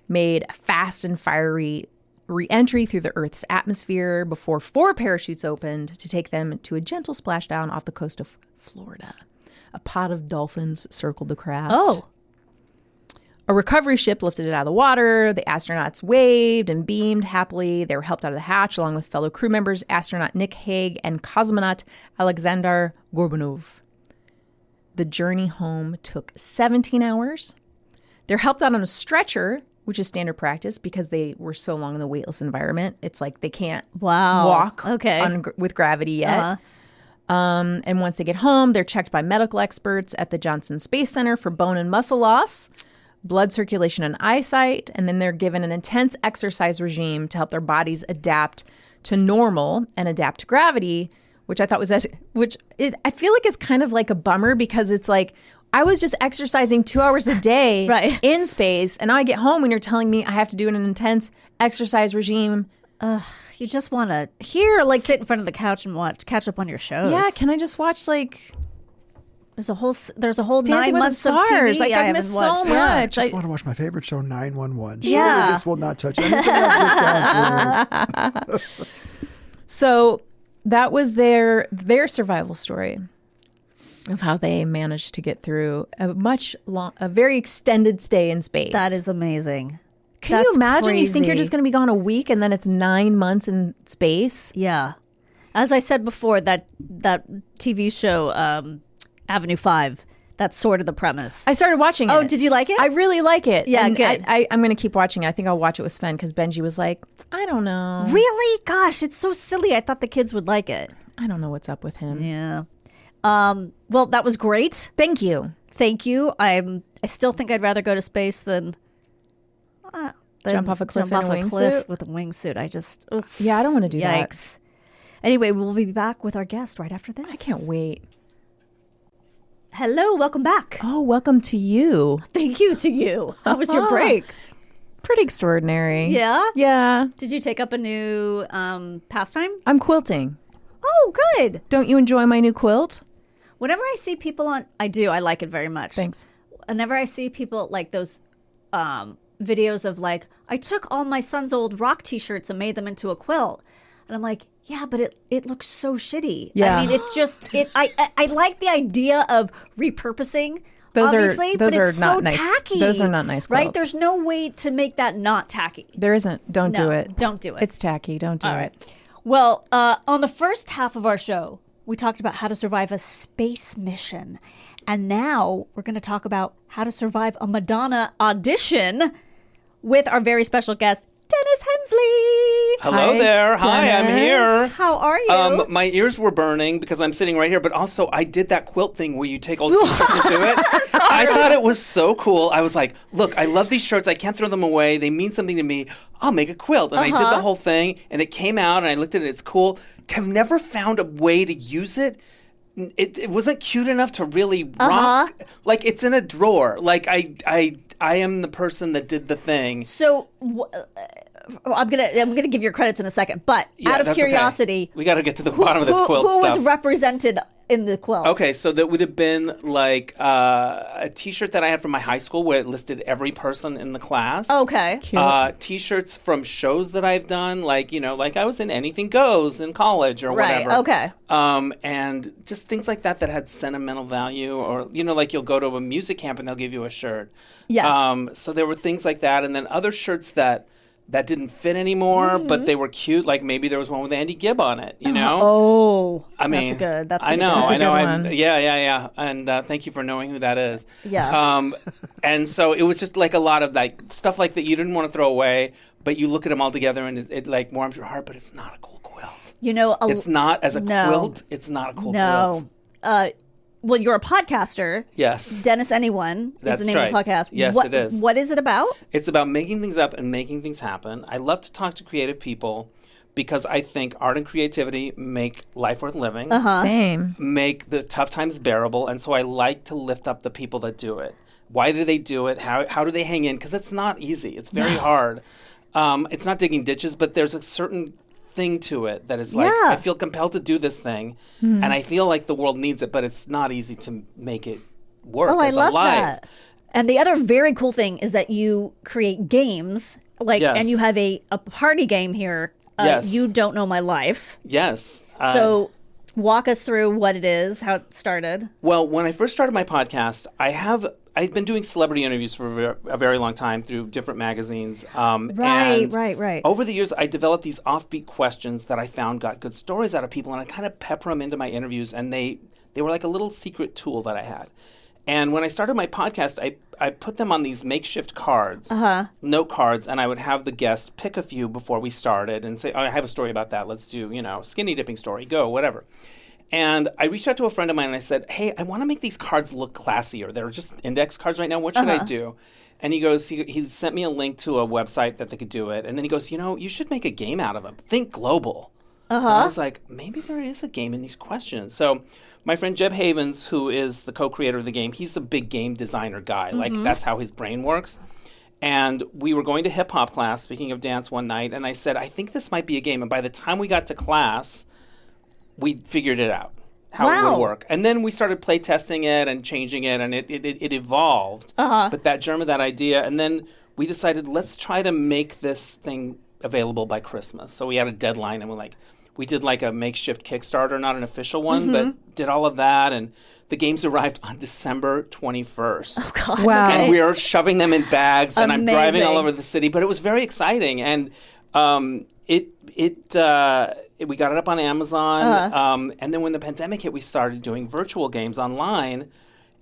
made a fast and fiery re-entry through the Earth's atmosphere before 4 parachutes opened to take them to a gentle splashdown off the coast of Florida. A pod of dolphins circled the craft. Oh. A recovery ship lifted it out of the water. The astronauts waved and beamed happily. They were helped out of the hatch along with fellow crew members, astronaut Nick Hague and cosmonaut Alexander Gorbanov. The journey home took 17 hours. They're helped out on a stretcher, which is standard practice because they were so long in the weightless environment. It's like they can't walk with gravity yet. And once they get home, they're checked by medical experts at the Johnson Space Center for bone and muscle loss, blood circulation and eyesight, and then they're given an intense exercise regime to help their bodies adapt to normal and adapt to gravity, which I thought was, I feel like is kind of like a bummer because it's like, I was just exercising 2 hours a day in space, and now I get home and you're telling me I have to do an intense exercise regime. You just want to sit in front of the couch and catch up on your shows. Yeah, can I just watch There's a whole Dancing 9 with months the Stars. of TV Like I've missed so much. I just want to watch my favorite show, 911. Surely Yeah. this will not touch anything I've just gone through. So that was their survival story of how they managed to get through a very extended stay in space. That is amazing. Can you imagine? You think you're just going to be gone a week and then it's 9 months in space? Yeah. As I said before, that TV show, Avenue 5, that's sort of the premise. I started watching it. Oh, did you like it? I really like it. Yeah, and good. I'm going to keep watching it. I think I'll watch it with Sven because Benji was like, I don't know. Really? Gosh, it's so silly. I thought the kids would like it. I don't know what's up with him. Yeah. Well, that was great. Thank you. Thank you. I still think I'd rather go to space than Jump off a cliff in a cliff wingsuit? with a wingsuit. I just Yeah, I don't want to do that. yikes. Anyway, we'll be back with our guest right after this. I can't wait. Hello, welcome back. Oh, welcome to you. Thank you to you. How was your break? Pretty extraordinary. Yeah? Yeah. Did you take up a new pastime? I'm quilting. Oh, good. Don't you enjoy my new quilt? Whenever I see people I do. I like it very much. Thanks. Whenever I see people like those videos of like, I took all my son's old rock t-shirts and made them into a quilt. And I'm like, yeah, but it looks so shitty. Yeah. I mean, it's just, I like the idea of repurposing, Those obviously, are but it's not so nice. tacky. Those are not nice quilts. Right? There's no way to make that not tacky. There isn't. Don't do No, it. don't do it. It's tacky. Don't do All it. right. Well, on the first half of our show, we talked about how to survive a space mission. And now we're going to talk about how to survive a Madonna audition with our very special guest, Dennis Hensley. Hello there. Hi, I'm here. How are you? My ears were burning because I'm sitting right here, but also I did that quilt thing where you take all the t-shirts and do it. I thought it was so cool. I was like, look, I love these shirts. I can't throw them away. They mean something to me. I'll make a quilt. And I did the whole thing, and it came out, and I looked at it. It's cool. I've never found a way to use it. It wasn't cute enough to really rock. Like, it's in a drawer. Like, I am the person that did the thing. So I'm gonna give your credits in a second, but out of that's curiosity, okay. We got to get to the bottom of this quilt who stuff. was represented in the quilt? Okay, so that would have been like a T-shirt that I had from my high school where it listed every person in the class. Okay. T-shirts from shows that I've done, like like I was in Anything Goes in college or Right. whatever. Okay. And just things like that had sentimental value, or like you'll go to a music camp and they'll give you a shirt. Yes. So there were things like that, and then other shirts that didn't fit anymore, but they were cute. Like maybe there was one with Andy Gibb on it, Oh, I mean, that's good. That's I pretty know, good. I know. That's a good Yeah. And thank you for knowing who that is. Yeah. And so it was just like a lot of like stuff like that you didn't want to throw away, but you look at them all together and it like warms your heart. But it's not a cool quilt. It's not as a quilt. It's not a cool quilt. Well, you're a podcaster. Yes. Dennis Anyone is the name of the podcast. Yes, it is. What is it about? It's about making things up and making things happen. I love to talk to creative people because I think art and creativity make life worth living. Same. Make the tough times bearable, and so I like to lift up the people that do it. Why do they do it? How do they hang in? Because it's not easy. It's very hard. It's not digging ditches, but there's a certain thing to it that is like, I feel compelled to do this thing, and I feel like the world needs it, but it's not easy to make it work Oh, I as love a life. that. And the other very cool thing is that you create games, and you have a party game here. Yes. You Don't Know My Life. Yes. So walk us through what it is, how it started. Well, when I first started my podcast, I'd been doing celebrity interviews for a very long time through different magazines. Right. Over the years, I developed these offbeat questions that I found got good stories out of people, and I kind of pepper them into my interviews, and they They were like a little secret tool that I had. And when I started my podcast, I put them on these makeshift cards, note cards, and I would have the guest pick a few before we started and say, oh, I have a story about that. Let's do, skinny dipping story, go, whatever. And I reached out to a friend of mine and I said, hey, I want to make these cards look classier. They're just index cards right now. What should I do? And he goes, he sent me a link to a website that they could do it. And then he goes, you should make a game out of them. Think global. And I was like, maybe there is a game in these questions. So my friend Jeb Havens, who is the co-creator of the game, he's a big game designer guy. Like, that's how his brain works. And we were going to hip-hop class, speaking of dance, one night. And I said, I think this might be a game. And by the time we got to class, we figured it out, how it would work. And then we started play testing it and changing it, and it evolved. But that germ of that idea. And then we decided, let's try to make this thing available by Christmas. So we had a deadline, and we did like a makeshift Kickstarter, not an official one, but did all of that. And the games arrived on December 21st. Oh, God. Wow. And we were shoving them in bags, and I'm driving all Amazing. over the city. But it was very exciting. And we got it up on Amazon. And then when the pandemic hit, we started doing virtual games online.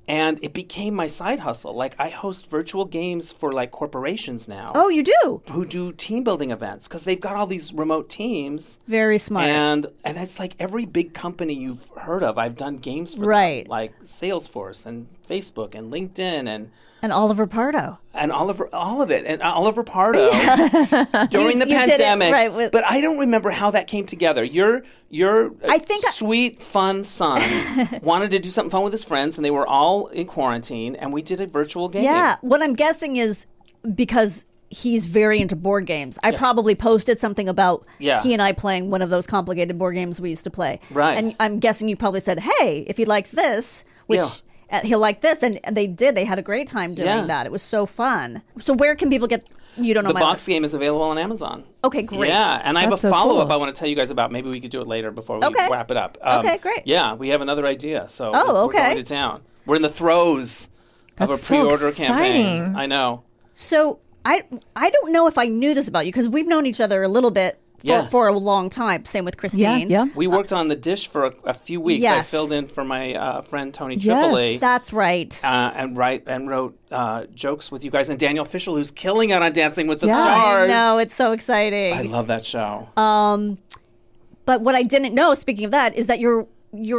And it became my side hustle. Like, I host virtual games for, like, corporations now. Oh, you do? Who do team building events, because they've got all these remote teams. Very smart. And it's like every big company you've heard of, I've done games for Right. them, like Salesforce and Facebook and LinkedIn And Oliver Pardo. and all of it. And Oliver Pardo during the You did it, pandemic. right, But I don't remember how that came together. Your I think sweet, fun son wanted to do something fun with his friends, and they were all in quarantine, and we did a virtual game. Yeah. What I'm guessing is because he's very into board games. I probably posted something about he and I playing one of those complicated board games we used to play. Right. And I'm guessing you probably said, hey, if he likes this, which he'll like this. And they did. They had a great time doing that. It was so fun. So where can people get... You don't know The my box game is available on Amazon. Okay, great. Yeah, and I have That's a so follow-up cool. I want to tell you guys about. Maybe we could do it later before we Okay. wrap it up. Okay, great. Yeah, we have another idea. So Oh, we're okay. going to town. We're in the throes of That's a so pre-order campaign. exciting. I know. So I don't know if I knew this about you because we've known each other a little bit for a long time. Same with Kristine. Yeah. We worked on the dish for a few weeks. Yes. I filled in for my friend Tony Yes. Tripoli. That's right. And wrote jokes with you guys, and Daniel Fishel, who's killing it on Dancing with the Yeah. Stars. No, it's so exciting. I love that show. But what I didn't know, speaking of that, is that you're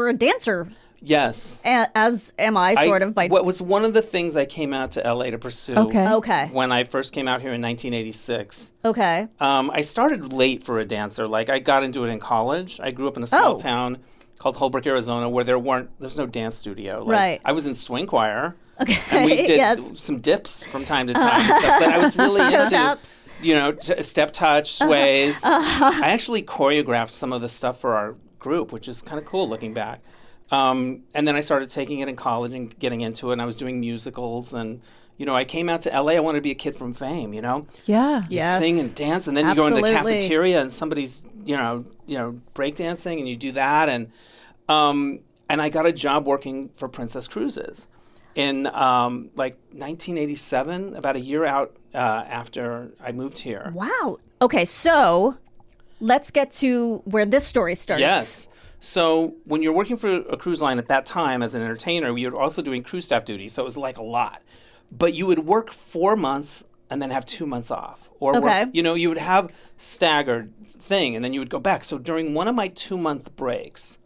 a dancer, Yes. as am I, sort of. By What was one of the things I came out to LA to pursue Okay. when I first came out here in 1986. Okay. I started late for a dancer. Like, I got into it in college. I grew up in a small town called Holbrook, Arizona, where there's no dance studio. Like, Right. I was in swing choir. Okay. And we did Yes. some dips from time to time and stuff. But I was really into, taps. step touch, sways. I actually choreographed some of the stuff for our group, which is kind of cool looking back. And then I started taking it in college and getting into it. And I was doing musicals. And, I came out to LA. I wanted to be a kid from Fame, Yeah. You Yes. sing and dance. And then you go into the Absolutely. cafeteria and somebody's, breakdancing and you do that. And I got a job working for Princess Cruises in 1987, about a year out after I moved here. Wow. Okay, so let's get to where this story starts. Yes. So when you're working for a cruise line at that time as an entertainer, you were also doing crew staff duty. So it was like a lot. But you would work 4 months and then have 2 months off. Or Okay. you would have staggered thing and then you would go back. So during one of my 2-month breaks,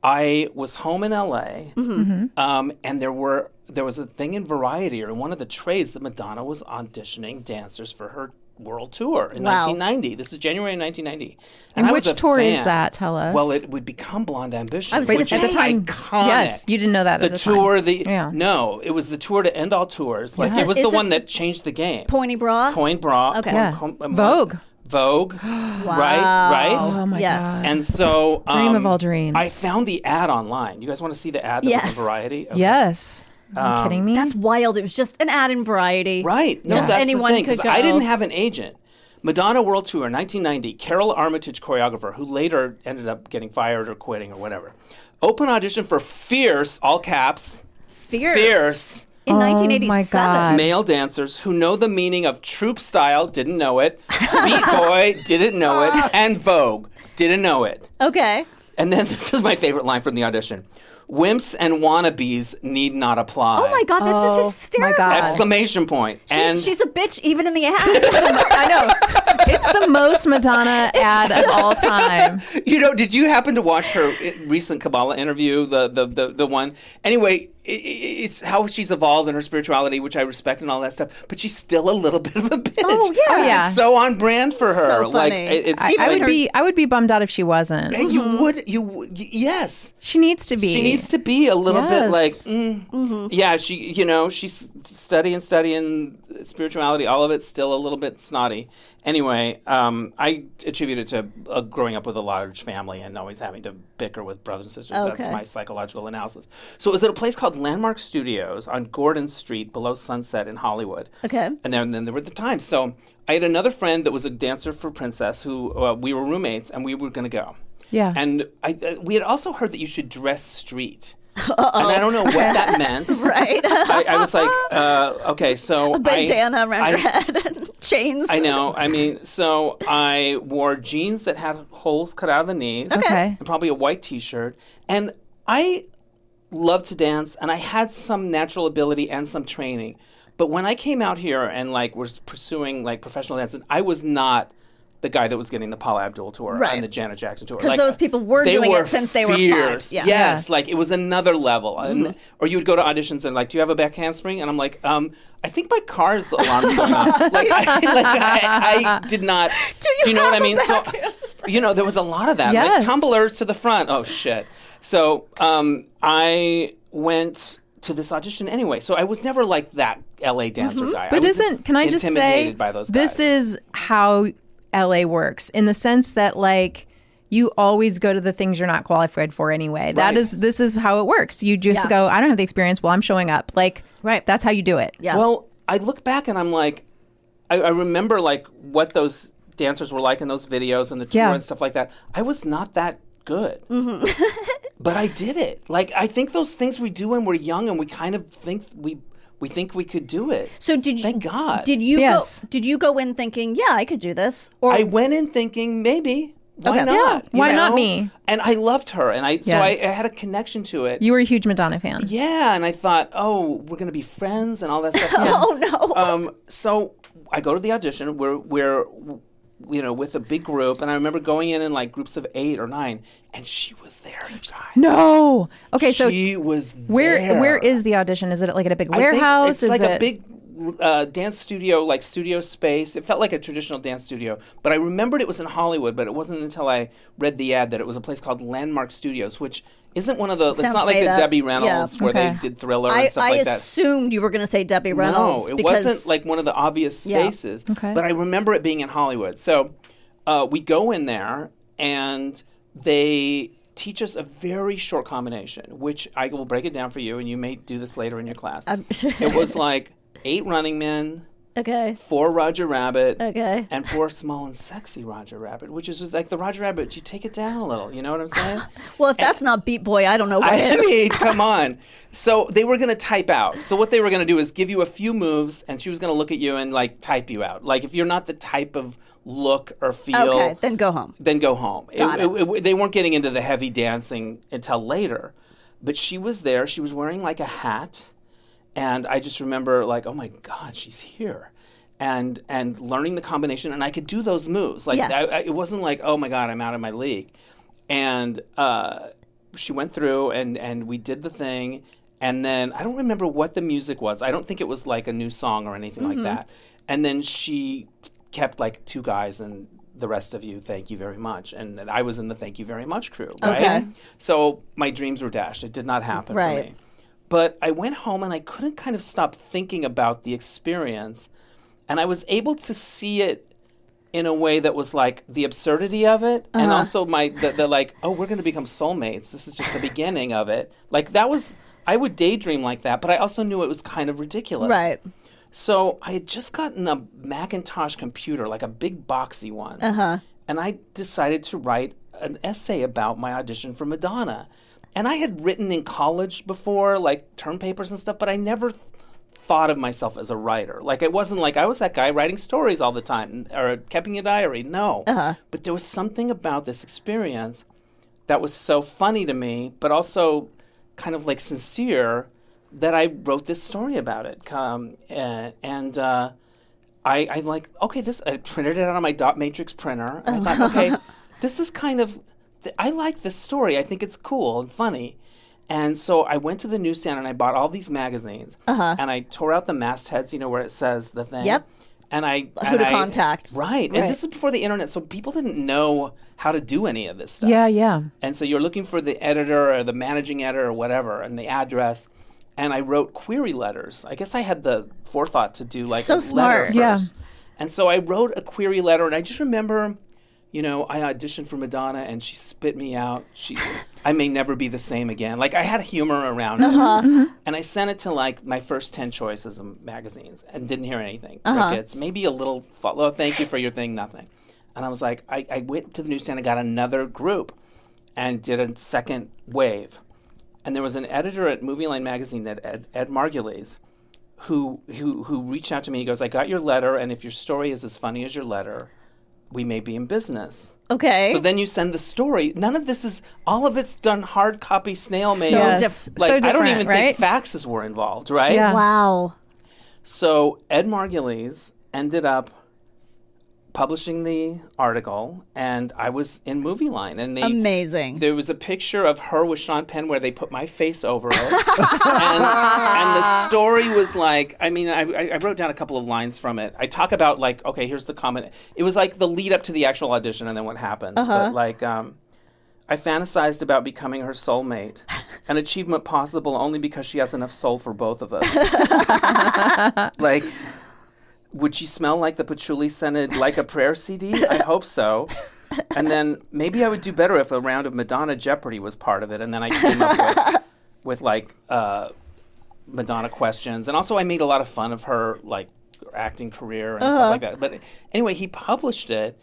I was home in LA and there was a thing in Variety or in one of the trades that Madonna was auditioning dancers for her world tour in Wow. 1990. This is January 1990. And I which was a tour is fan. that? Tell us. Well, it would become Blonde Ambition, I was which gonna is say. iconic. Yes, you didn't know that The at the time. tour, Yeah. no, it was the tour to end all tours. Like, Yes. it was Is the this one that changed the game. Pointy bra. Coin bra. Okay. Yeah. Vogue. Vogue. Right? Oh my Yes. God. And so... Dream of all dreams. I found the ad online. You guys want to see the ad that Yes. was in Variety? Okay. Yes. Are you kidding me? That's wild. It was just an ad in Variety. Right. No, Just that's anyone the thing, could 'cause I go. didn't have an agent. Madonna World Tour, 1990, Carol Armitage, choreographer, who later ended up getting fired or quitting or whatever. Open audition for Fierce, all caps, Fierce, In Oh, 1987. my God. male dancers who know the meaning of troop style, didn't know it, Beat Boy, didn't know it, and Vogue, didn't know it. Okay. And then this is my favorite line from the audition. Wimps and wannabes need not apply. Oh my God, this is hysterical. my God. Exclamation point. And She's a bitch even in the ass. I know. It's the most Madonna ad of all time. did you happen to watch her recent Kabbalah interview, the one? Anyway, it's how she's evolved in her spirituality, which I respect and all that stuff, but she's still a little bit of a bitch. Oh, yeah. Which Yeah. is so on brand for her. So Like funny. it's I would be bummed out if she wasn't. Hey, you would, yes. She needs to be. She needs to be a little bit like, Yes. yeah, she's studying spirituality, all of it's still a little bit snotty. Anyway, I attribute it to growing up with a large family and always having to bicker with brothers and sisters. Okay. That's my psychological analysis. So it was at a place called Landmark Studios on Gordon Street below Sunset in Hollywood. Okay. And then there were the times. So I had another friend that was a dancer for Princess who we were roommates and we were going to go. Yeah. And we had also heard that you should dress street. And I don't know what that meant. Right. I was like, okay, so A bandana around your head and chains. I know. I mean, so I wore jeans that had holes cut out of the knees. Okay. And probably a white T-shirt. And I love to dance, and I had some natural ability and some training. But when I came out here and was pursuing professional dancing, I was not the guy that was getting the Paula Abdul tour Right. and the Janet Jackson tour. Because those people were doing it since they were 5. fierce. Yeah. Yes, it was another level. And, or you would go to auditions and do you have a back handspring? And I'm like, I think my car's alarm's going off. I did not. Do you know what I mean? So, there was a lot of that. Yes. Tumblers to the front. Oh shit. So I went to this audition anyway. So I was never like that LA dancer guy. But can I just say, intimidated by those this guys. is how LA works in the sense that you always go to the things you're not qualified for anyway. This is how it works. You just go, I don't have the experience. Well, I'm showing up. Right. That's how you do it. Yeah. Well, I look back and I'm like, I remember what those dancers were like in those videos and the tour and stuff like that. I was not that good. But I did it. I think those things we do when we're young and we kind of think we think we could do it. So did you? Thank God. Did you Yes. go? Did you go in thinking, yeah, I could do this? Or I went in thinking maybe. Why Okay. not? Yeah, why not me? And I loved her, and I Yes. had a connection to it. You were a huge Madonna fan. Yeah, and I thought, oh, we're gonna be friends and all that stuff. oh no. So I go to the audition. We're with a big group, and I remember going in groups of 8 or 9, and she was there, you guys. No. Okay, so she was there. where is the audition? Is it at a big I think warehouse? it's is a it big dance studio, studio space. It felt like a traditional dance studio, but I remembered it was in Hollywood. But it wasn't until I read the ad that it was a place called Landmark Studios, which isn't one of the. It's Sounds not like made the up. Debbie Reynolds where Okay. they did Thriller and stuff I like that. assumed you were going to say Debbie Reynolds. No, it because wasn't one of the obvious spaces. Okay. But I remember it being in Hollywood. So we go in there, and they teach us a very short combination, which I will break it down for you, and you may do this later in your class. It was 8 Running Men, Okay. 4 Roger Rabbit, Okay. and 4 Small and Sexy Roger Rabbit, which is just the Roger Rabbit, you take it down a little, you know what I'm saying? Well, if that's not Beat Boy, I don't know what I is. mean, come on. So they were going to type out. So what they were going to do is give you a few moves, and she was going to look at you and type you out. If you're not the type of look or feel, Okay, then go home. then go home. Got They weren't getting into the heavy dancing until later. But she was there. She was wearing a hat. And I just remember oh my God, she's here. And learning the combination. And I could do those moves. It wasn't oh my God, I'm out of my league. And she went through and we did the thing. And then I don't remember what the music was. I don't think it was a new song or anything like that. And then she kept 2 guys and the rest of you, thank you very much. And I was in the thank you very much crew, right? Okay. So my dreams were dashed. It did not happen for Right. me. But I went home and I couldn't kind of stop thinking about the experience. And I was able to see it in a way that was the absurdity of it. And also oh, we're going to become soulmates. This is just the beginning of it. That was, I would daydream like that, but I also knew it was kind of ridiculous. Right. So I had just gotten a Macintosh computer, a big boxy one. And I decided to write an essay about my audition for Madonna. And I had written in college before, term papers and stuff, but I never thought of myself as a writer. It wasn't I was that guy writing stories all the time or keeping a diary. No. But there was something about this experience that was so funny to me, but also kind of like sincere that I wrote this story about it. I like, okay, I printed it out on my dot matrix printer. And I thought, okay, this is kind of, I like this story. I think it's cool and funny. And so I went to the newsstand and I bought all these magazines. And I tore out the mastheads, where it says the thing. Yep. And Who to contact. Right. And this was before the internet, so people didn't know how to do any of this stuff. Yeah. And so you're looking for the editor or the managing editor or whatever and the address. And I wrote query letters. I guess I had the forethought to do like So a smart. letter first. Yeah. And so I wrote a query letter, and I just remember, I auditioned for Madonna, and she spit me out. I may never be the same again. Like, I had humor around it. And I sent it to, like, my first 10 choices of magazines and didn't hear anything. Crickets. Maybe a little, thank you for your thing, nothing. And I was like, I went to the newsstand and got another group and did a second wave. And there was an editor at Movie Line magazine, Ed Margulies, who reached out to me. He goes, I got your letter, and if your story is as funny as your letter, we may be in business. Okay. So then you send the story. None of this is, all of it's done hard copy, snail mail. Yes. Like, So I don't different, even right? think faxes were involved, right? Yeah. Wow. So Ed Margulies ended up publishing the article, and I was in Movie Line. And Amazing. there was a picture of her with Sean Penn where they put my face over it. and the story was like, I wrote down a couple of lines from it. I talk about, like, okay, here's the comment. It was like the lead up to the actual audition and then what happens. But like, I fantasized about becoming her soulmate, an achievement possible only because she has enough soul for both of us. Like, would she smell like the patchouli scented Like a Prayer CD? I hope so. And then maybe I would do better if a round of Madonna Jeopardy was part of it. And then I came up with like Madonna questions. And also I made a lot of fun of her like acting career and stuff like that. But anyway, he published it.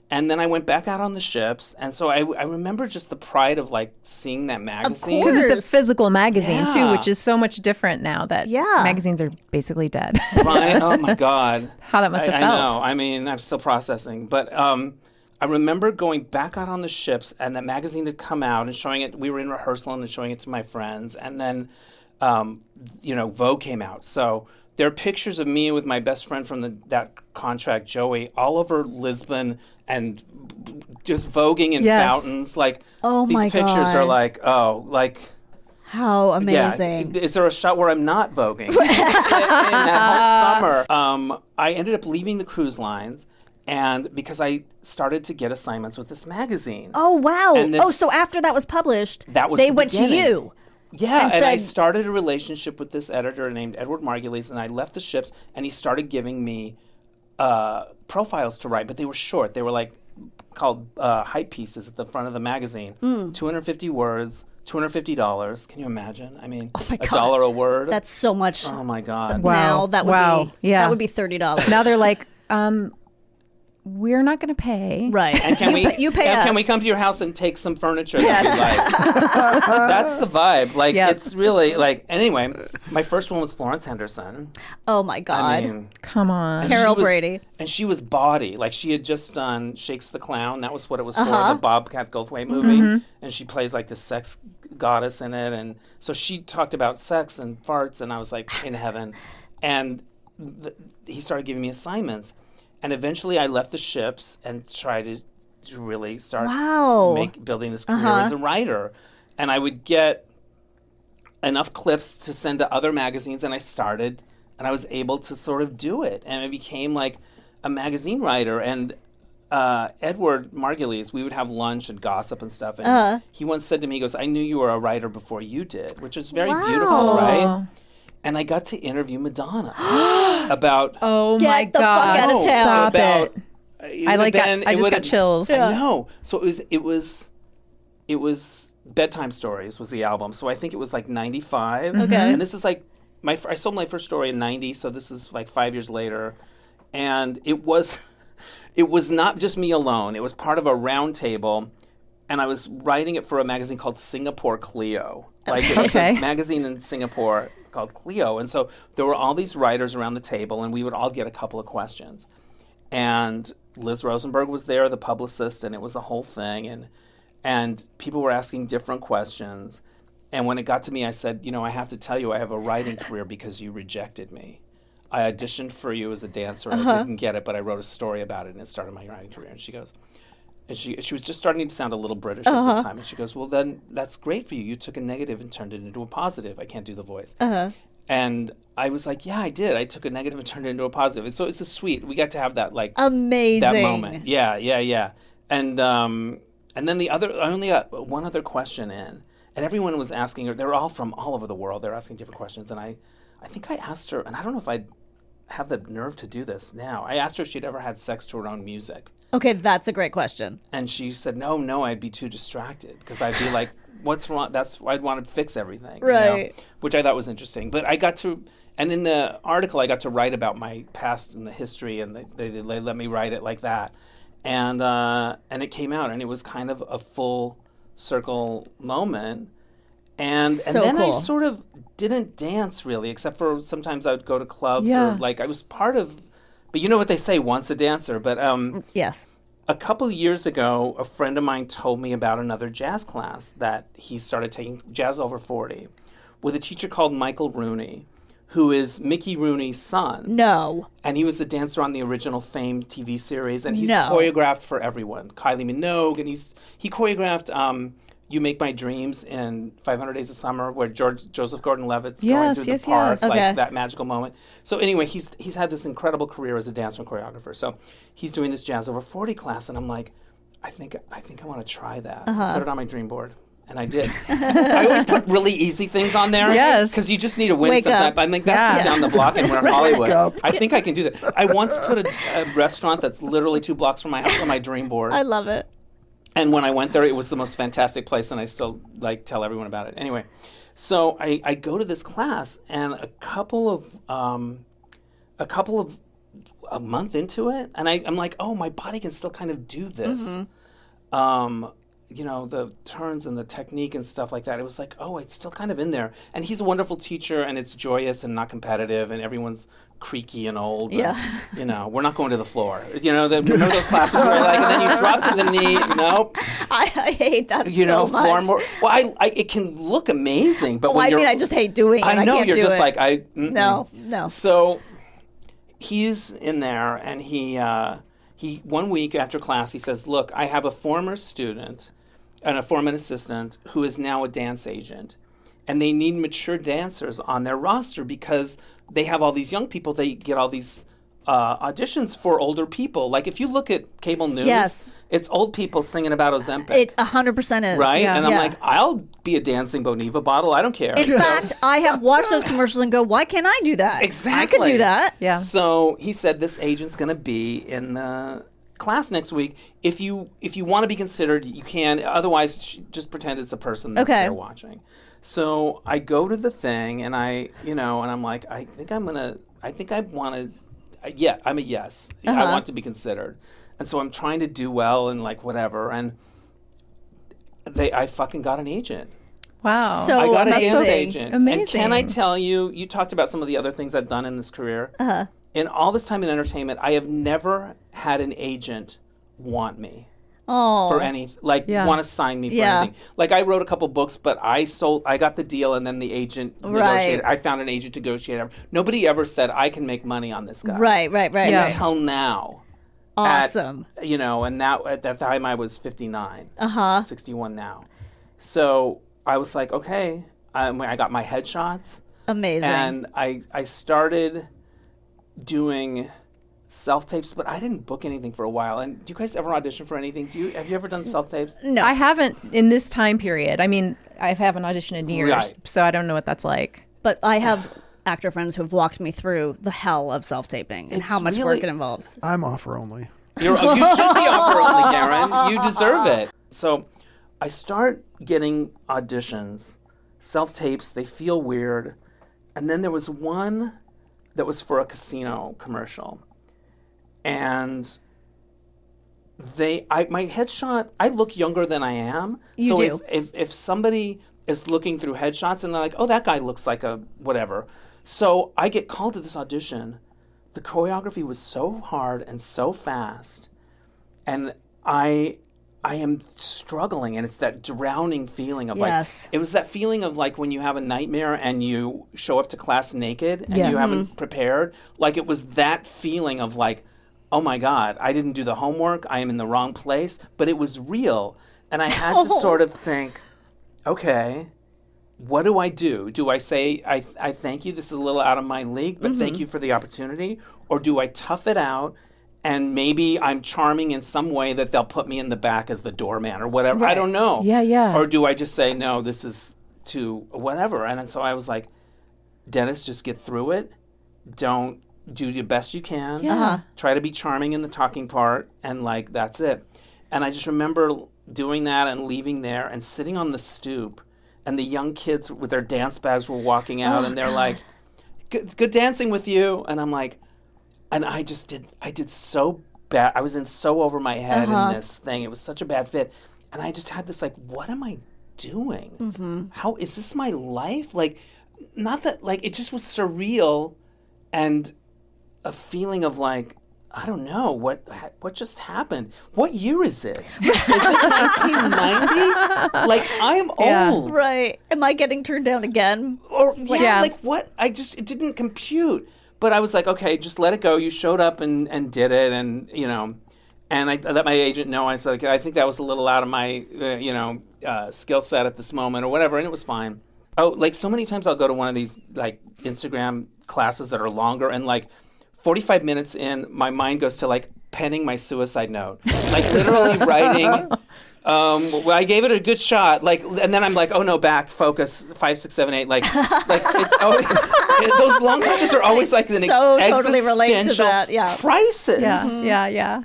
And then I went back out on the ships. And so I remember just the pride of like seeing that magazine. course. Because it's a physical magazine too, Yeah. which is so much different now that magazines are basically dead. Right? Oh my God. How that must have I felt. know. I mean, I'm still processing. But I remember going back out on the ships and that magazine had come out and showing it. We were in rehearsal and showing it to my friends. And then, Vogue came out. So there are pictures of me with my best friend from that contract, Joey, all over Lisbon and just voguing in fountains. Like, these pictures are like, How amazing. Yeah. Is there a shot where I'm not voguing? in that whole summer, I ended up leaving the cruise lines, and because I started to get assignments with this magazine. Oh, wow. And so after that was published, That was they the went to beginning. you. Yeah, and I said- started a relationship with this editor named Edward Margulies, and I left the ships, and he started giving me profiles to write, but they were short. They were like called hype pieces at the front of the magazine. 250 words, $250. Can you imagine? I mean, my God. $1 a word. That's so much. Oh my God. Now that would be Yeah. that would be $30. Now they're like, we're not going to pay. Right. And can you pay us. Can we come to your house and take some furniture that you like? That's the vibe. Like, Yep. it's really like, anyway, my first one was Florence Henderson. Oh my God. I mean, Come on. and Carol she was- Brady. And she was bawdy. Like, she had just done Shakes the Clown. That was what it was for, the Bobcat Goldthwait movie. And she plays like the sex goddess in it. And so she talked about sex and farts, and I was like in heaven. And he started giving me assignments. And eventually I left the ships and tried to really start building this career as a writer. And I would get enough clips to send to other magazines, and I was able to sort of do it. And I became like a magazine writer. And Edward Margulies, we would have lunch and gossip and stuff. And he once said to me, he goes, I knew you were a writer before you did, which is very beautiful, right? And I got to interview Madonna about Oh Get my the fuck God. out of town. Stop about it. I just got chills. I know. So it was Bedtime Stories was the album. So I think it was like 95. Okay. And this is like I sold my first story in 90, so this is like 5 years later. And it was not just me alone. It was part of a round table, and I was writing it for a magazine called Singapore Clio. Like, it was a magazine in Singapore called Clio. And so there were all these writers around the table, and we would all get a couple of questions. And Liz Rosenberg was there, the publicist, and it was a whole thing. And people were asking different questions. And when it got to me, I said, I have to tell you, I have a writing career because you rejected me. I auditioned for you as a dancer. I didn't get it, but I wrote a story about it, and it started my writing career. And she goes, and she was just starting to sound a little British at this time. And she goes, well, then that's great for you. You took a negative and turned it into a positive. I can't do the voice. And I was like, yeah, I did. I took a negative and turned it into a positive. And so it's a sweet. We got to have that amazing that moment. Yeah. And then I only got one other question in, and everyone was asking her. They were all from all over the world. They were asking different questions, and I think I asked her, and I don't know if I'd have the nerve to do this now. I asked her if she'd ever had sex to her own music. Okay, that's a great question. And she said, no, I'd be too distracted because I'd be like, what's wrong? That's why I'd want to fix everything. Right. Which I thought was interesting. But I got to, and in the article, I got to write about my past and the history, and they let me write it like that. And it came out, and it was kind of a full circle moment. And then cool. I sort of didn't dance really, except for sometimes I would go to clubs or I was part of. But you know what they say, once a dancer. But yes, a couple of years ago, a friend of mine told me about another jazz class that he started taking, Jazz Over 40, with a teacher called Michael Rooney, who is Mickey Rooney's son. No. And he was a dancer on the original Fame TV series, and he's choreographed for everyone. Kylie Minogue, and he choreographed You Make My Dreams in 500 Days of Summer, where Joseph Gordon-Levitt's going through the park, like that magical moment. So anyway, he's had this incredible career as a dancer and choreographer. So he's doing this Jazz Over 40 class, and I'm like, I think I want to try that. Put it on my dream board. And I did. I always put really easy things on there. Yes. Because you just need to win Wake sometimes. up. I think that's just down the block and we're in Hollywood. up. I think I can do that. I once put a restaurant that's literally 2 blocks from my house on my dream board. I love it. And when I went there, it was the most fantastic place, and I still tell everyone about it. Anyway, so I go to this class, and a couple of a month into it, and I'm like, oh, my body can still kind of do this. The turns and the technique and stuff like that. It was like, oh, it's still kind of in there. And he's a wonderful teacher, and it's joyous and not competitive, and everyone's creaky and old. Yeah. And, we're not going to the floor. Remember those classes where and then you drop to the knee. Nope. I hate that so much. Floor more. Well, it can look amazing, but when I just hate doing it. I know, can't you're do just it. like, No. So he's in there, and he 1 week after class, he says, look, I have a former student and a former assistant who is now a dance agent. And they need mature dancers on their roster because they have all these young people. They get all these auditions for older people. Like if you look at cable news, it's old people singing about Ozempic. It 100% is. Right? Yeah. And I'm like, I'll be a dancing Boniva bottle. I don't care. In fact, I have watched those commercials and go, why can't I do that? Exactly. I could do that. Yeah. So he said this agent's going to be in the class next week. If you want to be considered, you can. Otherwise, just pretend it's a person that's there watching. So I go to the thing, and and I'm like, I'm a yes. I want to be considered. And so I'm trying to do well and whatever. And I fucking got an agent. Wow. So I got amazing. a dance agent. Amazing. And can I tell you, you talked about some of the other things I've done in this career. In all this time in entertainment, I have never had an agent want me. For any, want to sign me for anything. Like I wrote a couple books, but I got the deal, and then the agent negotiated. I found an agent to negotiate. Nobody ever said I can make money on this guy. Right. Until now. Awesome. And that at that time I was 59. 61 now. So I was like, okay. I got my headshots. Amazing. And I started doing self-tapes, but I didn't book anything for a while. And do you guys ever audition for anything? Have you ever done self-tapes? No, I haven't in this time period. I mean, I haven't auditioned in years, so I don't know what that's like. But I have actor friends who have walked me through the hell of self-taping and how much work it involves. I'm offer only. You should be offer only, Karen. You deserve it. So I start getting auditions, self-tapes. They feel weird. And then there was one that was for a casino commercial. And my headshot, I look younger than I am. You do. If somebody is looking through headshots and they're like, oh, that guy looks like a whatever. So I get called to this audition. The choreography was so hard and so fast. And I I am struggling, and it's that drowning feeling of Yes. like, it was that feeling of like when you have a nightmare and you show up to class naked and Yeah. you haven't prepared. Like it was that feeling of like, oh my God, I didn't do the homework. I am in the wrong place, but it was real. And I had to sort of think, okay, what do I do? Do I say, I thank you, this is a little out of my league, but thank you for the opportunity? Or do I tough it out? And maybe I'm charming in some way that they'll put me in the back as the doorman or whatever. I don't know. Yeah, yeah. Or do I just say, no, this is too whatever? And so I was like, Dennis, just get through it. Don't do the best you can. Yeah. Try to be charming in the talking part. And like, that's it. And I just remember doing that and leaving there and sitting on the stoop. And the young kids with their dance bags were walking out and they're like, good dancing with you. And I'm like, and I did so bad. I was in so over my head in this thing. It was such a bad fit. And I just had this like, what am I doing? How is this my life? Like, not that, like, it just was surreal and a feeling of like, I don't know, what just happened? What year is it? Is it 1990? Like, I'm Yeah. old. Right. Am I getting turned down again? Or, Yeah. like what? It didn't compute. But I was like, okay, just let it go. You showed up and did it, and and I let my agent know. I said, like, I think that was a little out of my skill set at this moment or whatever, and it was fine. Oh, like so many times I'll go to one of these like Instagram classes that are longer, and like 45 minutes in, my mind goes to like penning my suicide note, like literally writing. Well, I gave it a good shot, like, and then I'm like, oh no, back, focus, 5, 6, 7, 8, like it's always, those long classes are always like an So totally relate to existential that, yeah. crisis. Yeah.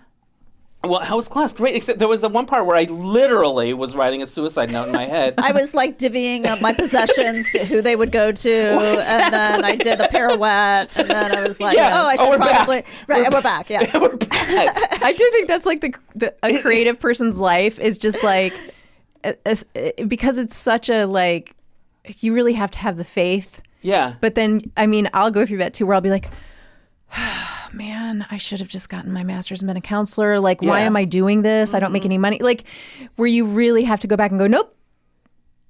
Well, how was class? Great, except there was the one part where I literally was writing a suicide note in my head. I was like divvying up my possessions to who they would go to, and then I did a pirouette, and then I was like, I should we're probably back. right, and we're back, yeah. We're back. I do think that's like a creative person's life is just like, because it's such a like, you really have to have the faith. Yeah. But then, I mean, I'll go through that too, where I'll be like, man, I should have just gotten my master's and been a counselor. Like, why Yeah. am I doing this? I don't make any money. Like, where you really have to go back and go, nope,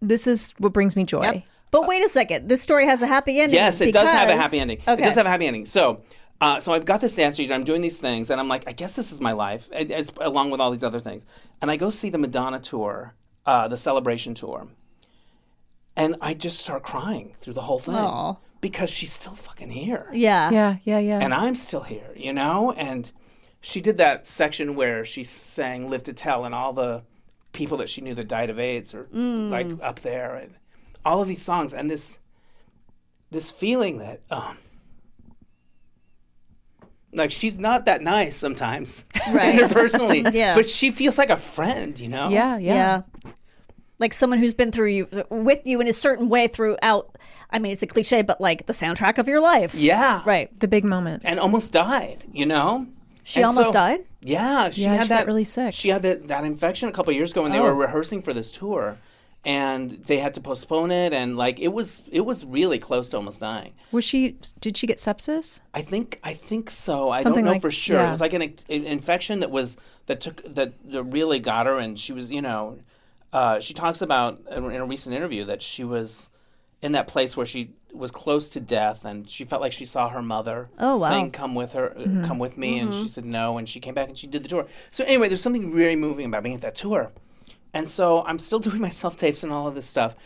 this is what brings me joy. Yep. But wait a second, this story has a happy ending. Yes, it does have a because- happy ending. Okay. It does have a happy ending. So I've got this dance studio, I'm doing these things, and I'm like, I guess this is my life, it's, along with all these other things. And I go see the Madonna tour, the Celebration tour, and I just start crying through the whole thing. Aw. Because she's still fucking here. Yeah. Yeah. And I'm still here, And she did that section where she sang Live to Tell, and all the people that she knew that died of AIDS are like up there, and all of these songs, and this feeling that like she's not that nice sometimes, Right. interpersonally, Yeah. but she feels like a friend, Yeah. Like someone who's been with you in a certain way throughout. I mean, it's a cliche, but like the soundtrack of your life. Yeah. Right. The big moments. And almost died, She And almost so- died? Yeah, she Yeah, had she that got really sick. She had that infection a couple of years ago when they were rehearsing for this tour, and they had to postpone it, and like it was really close to almost dying. Did she get sepsis? I think so. I Something don't know like- for sure. yeah. It was like an infection that really got her, and she was she talks about in a recent interview that she was in that place where she was close to death, and she felt like she saw her mother saying, "Come with her, come with me," and she said no, and she came back and she did the tour. So anyway, there's something very moving about being at that tour, and so I'm still doing my self tapes and all of this stuff,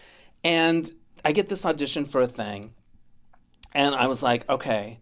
and I get this audition for a thing, and I was like, okay,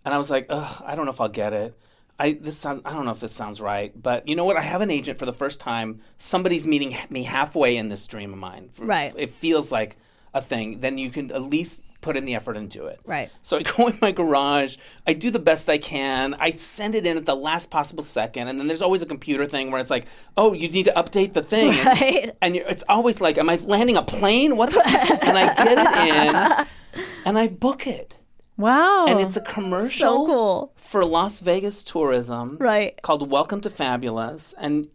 and I was like, ugh, I don't know if I'll get it. I don't know if this sounds right, but you know what? I have an agent for the first time. Somebody's meeting me halfway in this dream of mine. Right. It feels like a thing. Then you can at least put in the effort into it. Right. So I go in my garage. I do the best I can. I send it in at the last possible second. And then there's always a computer thing where it's like, oh, you need to update the thing. Right. And it's always like, am I landing a plane? What the? And I get it in and I book it. Wow. And it's a commercial So cool. for Las Vegas tourism, Right. called Welcome to Fabulous, and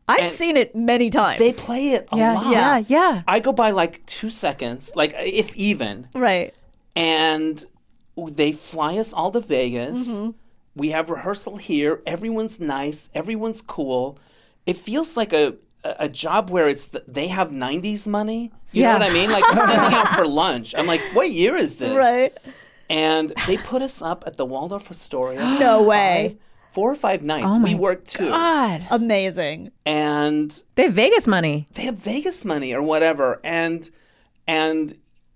I've and seen it many times. they play it a lot. Yeah. I go by like 2 seconds, like if even, Right. and they fly us all to Vegas. We have rehearsal here. Everyone's nice. Everyone's cool. it feels like a job where they have 90s money. You Yeah. know what I mean? Like we're sitting out for lunch. I'm like, what year is this? Right. And they put us up at the Waldorf Astoria. No way. 4 or 5 nights. Oh We my worked 2. God. Amazing. And They have Vegas money. they have Vegas money or whatever. And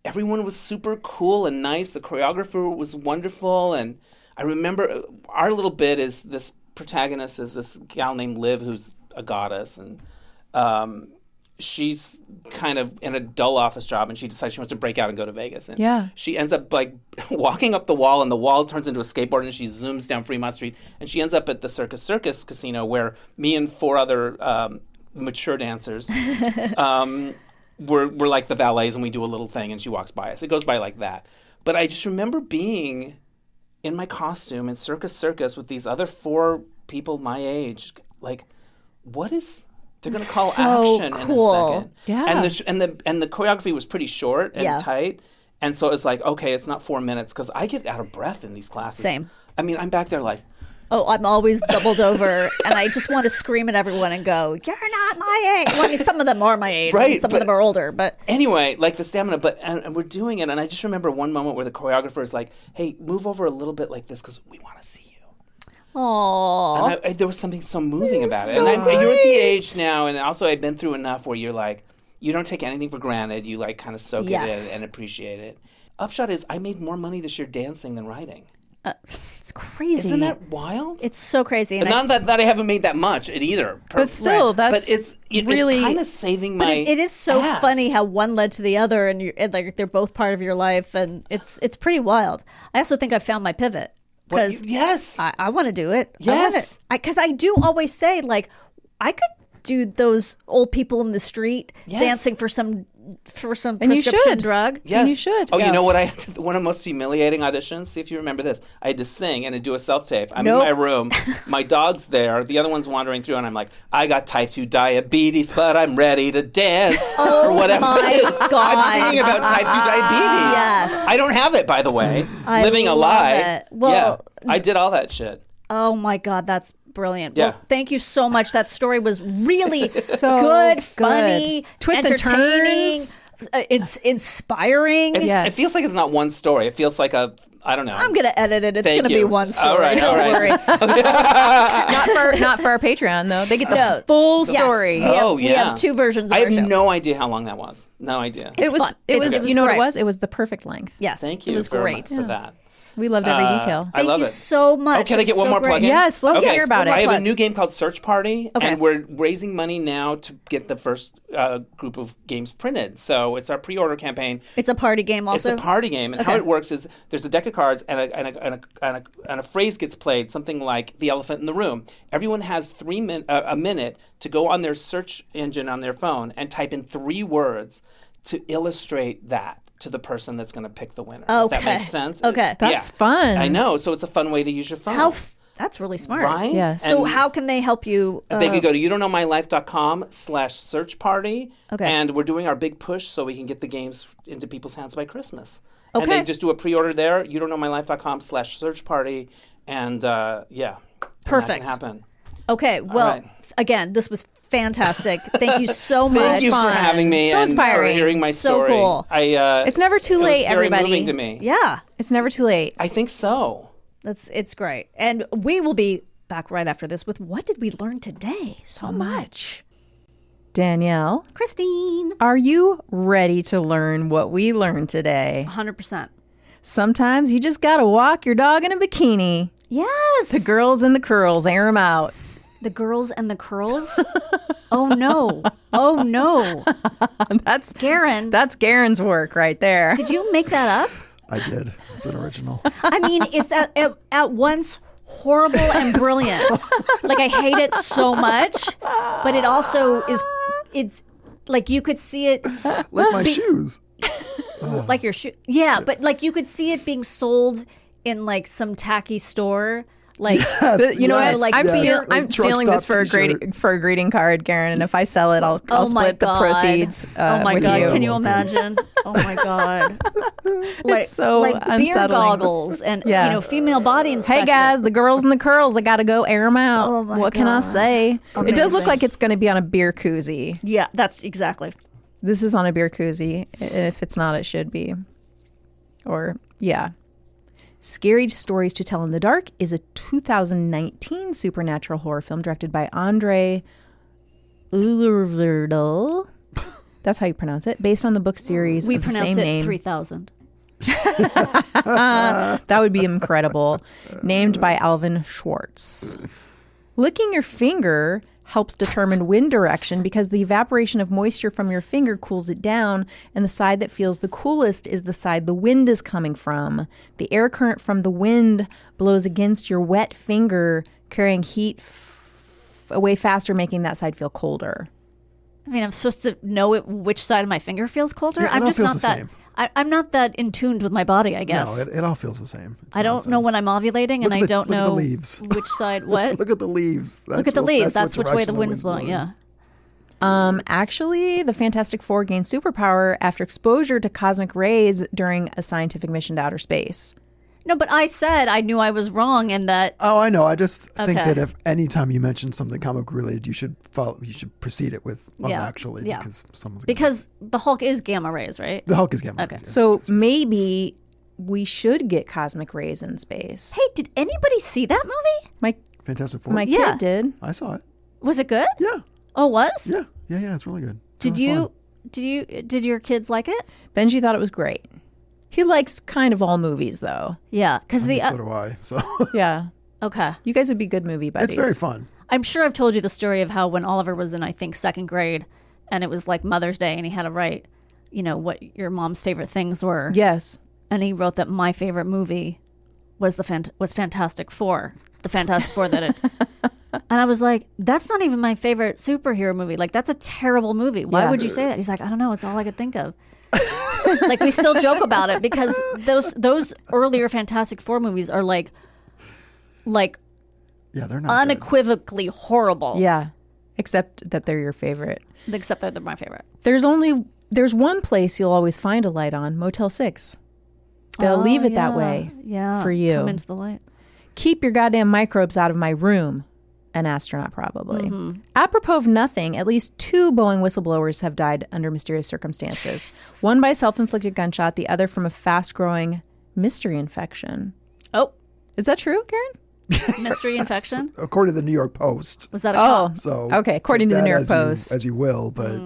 everyone was super cool and nice. The choreographer was wonderful. And I remember our little bit is this protagonist is this gal named Liv who's a goddess. And she's kind of in a dull office job, and she decides she wants to break out and go to Vegas. And Yeah. she ends up like walking up the wall, and the wall turns into a skateboard, and she zooms down Fremont Street, and she ends up at the Circus Casino, where me and 4 other mature dancers we're like the valets, and we do a little thing, and she walks by us. It goes by like that. But I just remember being in my costume in Circus with these other 4 people my age, like, what is... They're going to call So action cool. in a second. Yeah. And the choreography was pretty short and Yeah. tight. And so it's like, okay, it's not 4 minutes, because I get out of breath in these classes. Same. I mean, I'm back there like, Oh, I'm always doubled over, and I just want to scream at everyone and go, "You're not my age." Well, I mean, some of them are my age, Right, and some but- of them are older, but anyway, like the stamina, and we're doing it. And I just remember one moment where the choreographer is like, hey, move over a little bit like this, because we want to see you. oh, And there was something so moving about it. so And you're at the great. age now, and also I've been through enough where you're like, you don't take anything for granted. You like kind of soak Yes. it in and appreciate it. Upshot is I made more money this year dancing than writing. it's crazy. Isn't that wild? It's so crazy. And And not that I haven't made that much at either. But still, that's but it's really kind of saving my. But it is so ass. funny how one led to the other, and like they're both part of your life, and it's pretty wild. I also think I found my pivot What- because yes, I want to do it. Yes. Because I do always say, like, I could do those old people in the street Yes. dancing for some And you prescription should. drug. yes. you should. Oh, Yeah. you know what? I had to, one of the most humiliating auditions. See if you remember this. I had to sing and to do a self tape. I'm Nope. in my room. My dog's there. The other one's wandering through, and I'm like, I got type 2 diabetes, but I'm ready to dance or whatever. my it is. God. I'm singing about type 2 diabetes. Yes. I don't have it, by the way. I Living a love lie. it. Well- yeah, I did all that shit. Oh my God, that's brilliant. Yeah. Well, thank you so much. That story was really So good, funny, Twists and entertaining. turns. It's inspiring. Yes. It feels like it's not one story. It feels like I don't know. I'm gonna edit it. It's Thank gonna you. be one story. All right, Don't all right. worry. not for our Patreon though. They get the No. full Yes. story. We have, Oh, we yeah. have 2 versions of I our have show. no idea how long that was. No idea. It was fun. it was It was you know what great. it was? It was the perfect length. Yes, Thank you It was very great. much for that. We loved every detail. I Thank love you it. so much. Oh, can I It get was one so more great. plug in? Yes, let's hear about it. I have Plug. a new game called Search Party, Okay. and we're raising money now to get the first group of games printed. So it's our pre-order campaign. It's a party game also. It's a party game, and how Okay. it works is there's a deck of cards, and a phrase gets played, something like "the elephant in the room." Everyone has a minute to go on their search engine on their phone and type in 3 words to illustrate that to the person that's going to pick the winner. If that Okay. makes sense. Okay. That's fun. I know. So it's a fun way to use your phone. That's really smart. Right? Yes. So And how can they help you? they could go to youdontKnowMyLife.com/search party. Okay. And we're doing our big push so we can get the games into people's hands by Christmas. And Okay. they just do a pre-order there, youdontKnowMyLife.com/search party. And yeah. Perfect. And that can happen. Okay. Well, right. again, this was fantastic. Thank you so much. Thank you for Fun. having me So and inspiring. for hearing my So story. cool. It's never too it was late, very everybody. moving to me. Yeah, It's never too late. I think so. it's great. And we will be back right after this with what did we learn today? So much. Danielle, Kristine. are you ready to learn what we learned today? 100%. Sometimes you just gotta walk your dog in a bikini. Yes. The girls in the curls, air them out. The girls and the curls. Oh no. Oh no. That's Garen. that's Garen's work right there. Did you make that up? I did. It's an original. I mean, it's at once horrible and brilliant. Like, I hate it so much, but it also is, it's like you could see it Like my shoes. like your shoe. Yeah, but like you could see it being sold in like some tacky store Like, You know Yes, what? yes. I'm Truck stealing this stop for a greeting card, Karen. And if I sell it, I'll oh my split the God. proceeds Oh my with God. you. Can you imagine? Oh my God. Like, so like beer unsettling. goggles and, Yeah. female body inspection. Hey guys, the girls and the curls. I got to go air them out. Oh my what can I God. say? It does look Amazing. like it's going to be on a beer koozie. Yeah, that's exactly. This is on a beer koozie. If it's not, it should be. Or, yeah. Scary Stories to Tell in the Dark is a 2019 supernatural horror film directed by Andre Ullverdal. That's how you pronounce it. Based on the book series We of the pronounce same it name. 3000. That would be incredible. Named by Alvin Schwartz. Licking your finger helps determine wind direction because the evaporation of moisture from your finger cools it down, and the side that feels the coolest is the side the wind is coming from. The air current from the wind blows against your wet finger, carrying heat away faster, making that side feel colder. I mean, I'm supposed to know which side of my finger feels colder. Yeah, it I'm all just feels not the that. same. I'm not that in tune with my body, I guess. No, it all feels the same. It's I don't know when nonsense. I'm ovulating, and Look at I the- don't look at the know leaves. which side. What? Look at the leaves. Look at the leaves. That's which way direction the wind is blowing. Yeah. Actually, the Fantastic Four gained superpower after exposure to cosmic rays during a scientific mission to outer space. No, but I said I knew I was wrong, and that Oh, I know. I just think Okay. that if any time you mention something comic book related, you should precede it with Yeah. actually Yeah. because someone's because the Hulk is gamma rays, right? the Hulk is gamma. Okay. rays, yeah. So maybe we should get cosmic rays in space. Hey, did anybody see that movie? My Fantastic Four. my Yeah. kid did. I saw it. Was it good? Yeah, Oh, was? yeah. It's really good. It's Did really you fun. did your kids like it? Benji thought it was great. He likes kind of all movies, though. Yeah, because the So do I. So Yeah, okay. you guys would be good movie buddies. it's very fun. I'm sure I've told you the story of how when Oliver was in, I think, second grade, and it was like Mother's Day, and he had to write, what your mom's favorite things were, Yes. and he wrote that my favorite movie was was Fantastic Four, the Fantastic Four that it. And I was like, that's not even my favorite superhero movie. Like, that's a terrible movie. Why Yeah. would you say that? He's like, I don't know. It's all I could think of. Like, we still joke about it because those earlier Fantastic Four movies are like Yeah, they're not good. unequivocally horrible. Yeah, except that they're your favorite. Except that they're my favorite. There's one place you'll always find a light on, Motel 6. They'll leave it that way for you. Come into the light. Keep your goddamn microbes out of my room. An astronaut, probably. Apropos of nothing, at least 2 Boeing whistleblowers have died under mysterious circumstances. One by self-inflicted gunshot, the other from a fast-growing mystery infection. Oh, Is that true, Karen? mystery infection? According to the New York Post. Was that a Oh, call? So okay. According to take the New that York Post. as you will, but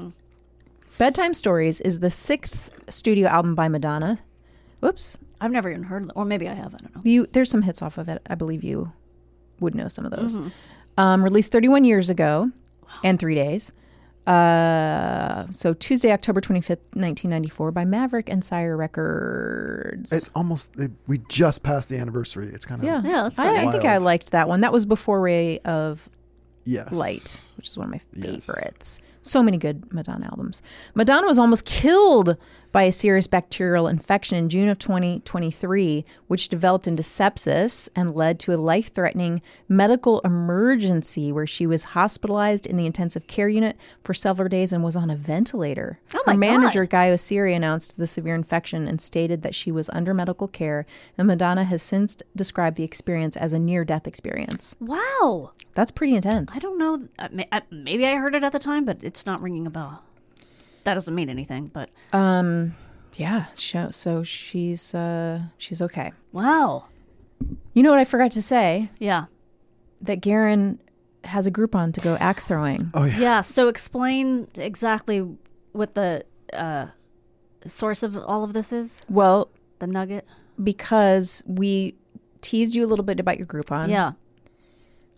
Bedtime Stories is the 6th studio album by Madonna. Whoops. I've never even heard of it. Or maybe I have. I don't know. There's some hits off of it. I believe you would know some of those. Released 31 years ago and 3 days. So Tuesday, October 25th, 1994 by Maverick and Sire Records. it's almost we just passed the anniversary. It's kind of Yeah, that's funny. I think I Wild. liked that one. That was before Ray of yes. Light, which is one of my Yes. favorites. So many good Madonna albums. Madonna was almost killed by a serious bacterial infection in June of 2023, which developed into sepsis and led to a life-threatening medical emergency where she was hospitalized in the intensive care unit for several days and was on a ventilator. Oh my Her manager, God. Guy Osiri, announced the severe infection and stated that she was under medical care, and Madonna has since described the experience as a near-death experience. Wow. That's pretty intense. I don't know. Maybe I heard it at the time, but it's not ringing a bell. That doesn't mean anything, but Yeah, so she's okay. wow. You know what I forgot to say? Yeah. That Garen has a Groupon to go axe throwing. Oh yeah. Yeah. So explain exactly what the source of all of this is. Well, The nugget. because we teased you a little bit about your Groupon Yeah.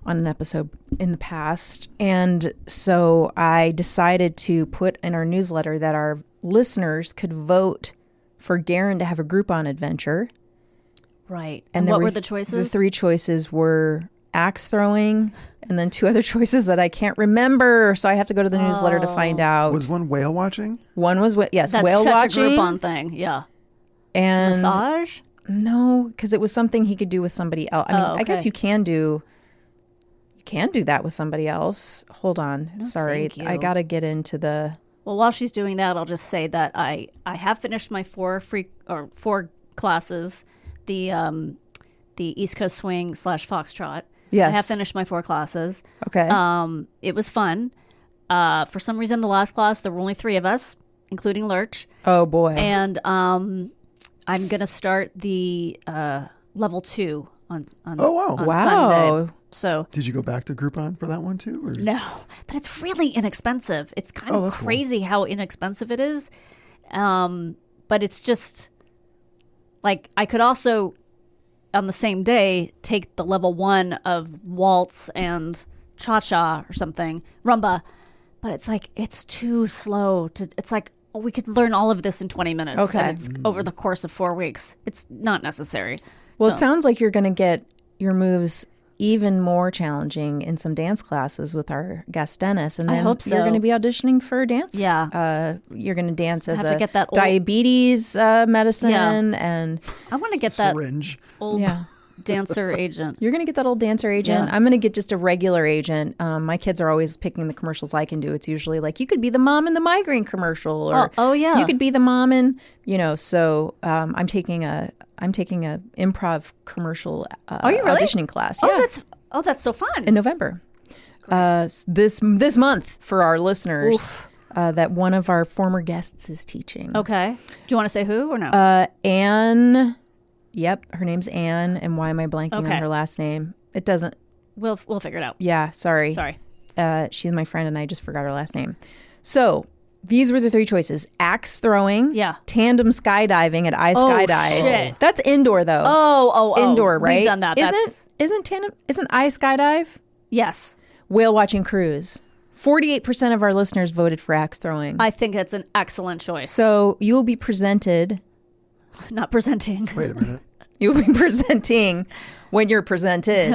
on an episode in the past. And so I decided to put in our newsletter that our listeners could vote for Garen to have a Groupon adventure. Right. And And there what were the choices? The 3 choices were axe throwing and then 2 other choices that I can't remember. So I have to go to the newsletter to find out. Was one whale watching? One was, yes, That's whale such watching. a Groupon thing. Yeah. And Massage. No, because it was something he could do with somebody else. I mean, I guess okay. you can do that with somebody else. Hold on. Sorry. thank you. I got to get into the... Well, while she's doing that, I'll just say that I have finished my four classes, the East Coast Swing / Foxtrot. Yes. I have finished my 4 classes. Okay. It was fun. For some reason, the last class there were only 3 of us, including Lurch, oh, boy. and I'm gonna start the level 2 on Oh, wow. on Wow. Sunday. So Did you go back to Groupon for that one too? Or no, but it's really inexpensive. It's kind Oh, of that's cool. crazy how inexpensive it is. But it's just like I could also on the same day take the level 1 of waltz and cha-cha or something, rumba, but it's like it's too slow to it's like we could learn all of this in 20 minutes. Okay. And it's over the course of 4 weeks. It's not necessary. Well, So- it sounds like you're going to get your moves even more challenging in some dance classes with our guest Dennis, and I then hope so. you're going to be auditioning for dance. Yeah. You're going to dance as have to a get that old- diabetes medicine, Yeah. and I want to get that syringe. old Yeah. dancer agent. you're going to get that old dancer agent. Yeah. I'm going to get just a regular agent. My kids are always picking the commercials I can do. It's usually like you could be the mom in the migraine commercial, or Oh, yeah. you could be the mom in So I'm taking a improv commercial Are you really? auditioning class. Yeah. That's so fun. in November. This month for our listeners, that one of our former guests is teaching. Okay. Do you want to say who or no? Anne. Yep, her name's Anne. And why am I blanking on Okay. her last name? It doesn't. We'll figure it out. Yeah, sorry. Sorry. She's my friend, and I just forgot her last name. So these were the 3 choices: axe throwing, Yeah. tandem skydiving at I Skydive. shit. That's indoor though. Oh. Indoor, right? We've done that. Isn't I Skydive? Yes. Whale watching cruise. 48% of our listeners voted for axe throwing. I think it's an excellent choice. So you will be presented. Not presenting. Wait a minute. You will be presenting when you're presented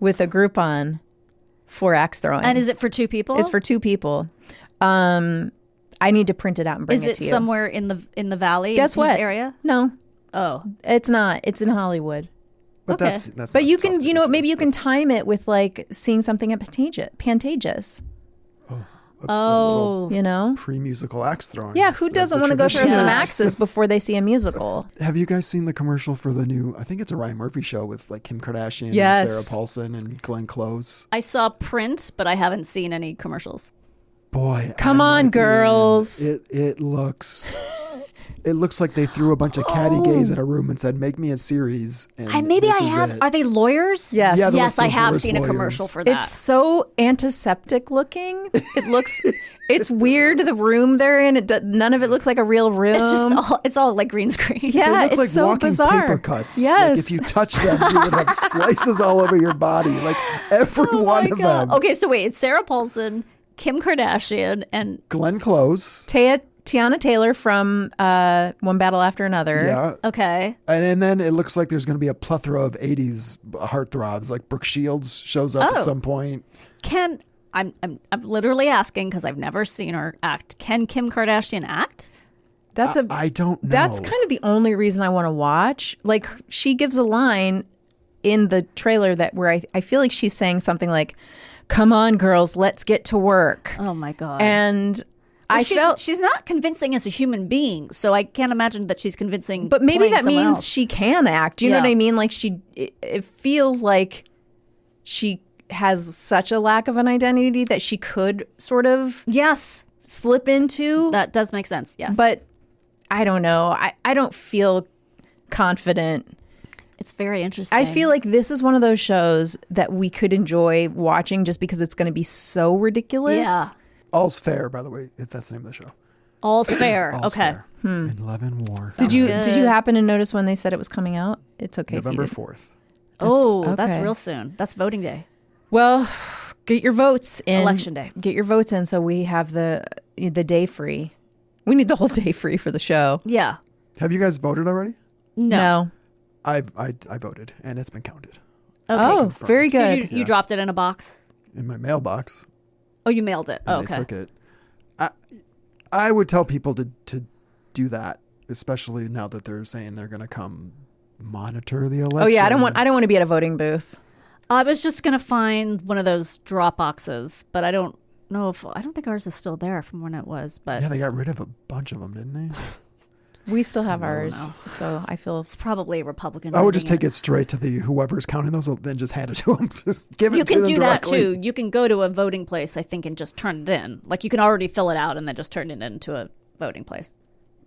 with a Groupon for axe throwing. And is it for 2 people? It's for 2 people. I need to print it out and bring Is it it to you. somewhere in the valley? Guess in his what? area? No, Oh. it's not. It's in Hollywood. But Okay. that's But not you tough can, to you get know, to. maybe you can That's time it with like seeing something at Pantages. a little You know. pre-musical axe throwing. Yeah, who That's doesn't the want to go throw tradition. some Yes. axes before they see a musical? Have you guys seen the commercial for the new? I think it's a Ryan Murphy show with like Kim Kardashian Yes. and Sarah Paulson and Glenn Close. I saw print, but I haven't seen any commercials. Boy, Come I on, might be in. girls. It looks. It looks like they threw a bunch of catty gays in a room and said, "Make me a series." And Maybe this I is have. it. Are they lawyers? Yes. Yeah, they're Yes, like I have divorce seen a lawyers. commercial for that. It's so antiseptic looking. It looks. It's weird. The room they're in. None of it looks like a real room. It's all like green screen. Yeah, They look it's like so walking bizarre. paper cuts. Yes. Like if you touch them, you would have slices all over your body. Like every Oh one my of God. them. Okay, so wait, it's Sarah Paulson, Kim Kardashian, and Glenn Close. Tiana Taylor from One Battle After Another. Yeah. okay. And then it looks like there's going to be a plethora of 80s heartthrobs. Like Brooke Shields shows up Oh. at some point. I'm literally asking because I've never seen her act. Can Kim Kardashian act? That's I don't know. That's kind of the only reason I want to watch. Like she gives a line in the trailer that where I feel like she's saying something like, "Come on, girls, let's get to work." Oh my God. And I felt, she's not convincing as a human being, so I can't imagine that she's convincing. but maybe playing that someone means else. she can act. Do you know Yeah. what I mean? Like it feels like she has such a lack of an identity that she could sort of Yes, slip into. that does make sense. Yes, But I don't know. I don't feel confident. it's very interesting. I feel like this is one of those shows that we could enjoy watching just because it's going to be so ridiculous. Yeah. All's Fair, by the way. That's the name of the show. all's fair. All's Okay. Fair. In Love and War. Did you good. happen to notice when they said it was coming out? It's okay. November if you didn't. 4th. That's okay. real soon. That's voting day. Well, get your votes in. Election day. Get your votes in so we have the day free. We need the whole day free for the show. Yeah. Have you guys voted already? No. I voted, and it's been counted Oh, very good. Did you dropped it in a box? in my mailbox. Oh, you mailed it. And Oh, they okay. took it. I would tell people to do that, especially now that they're saying they're going to come monitor the election. Oh yeah, I don't want to be at a voting booth. I was just gonna find one of those drop boxes, but I don't think ours is still there from when it was. But Yeah, they got rid of a bunch of them, didn't they? We still have ours, so I feel it's probably a Republican. I would just doing take it straight to the whoever's counting those, then just hand it to them. Just give it You to can them do that directly. too. You can go to a voting place, I think, and just turn it in. Like you can already fill it out and then just turn it into a voting place,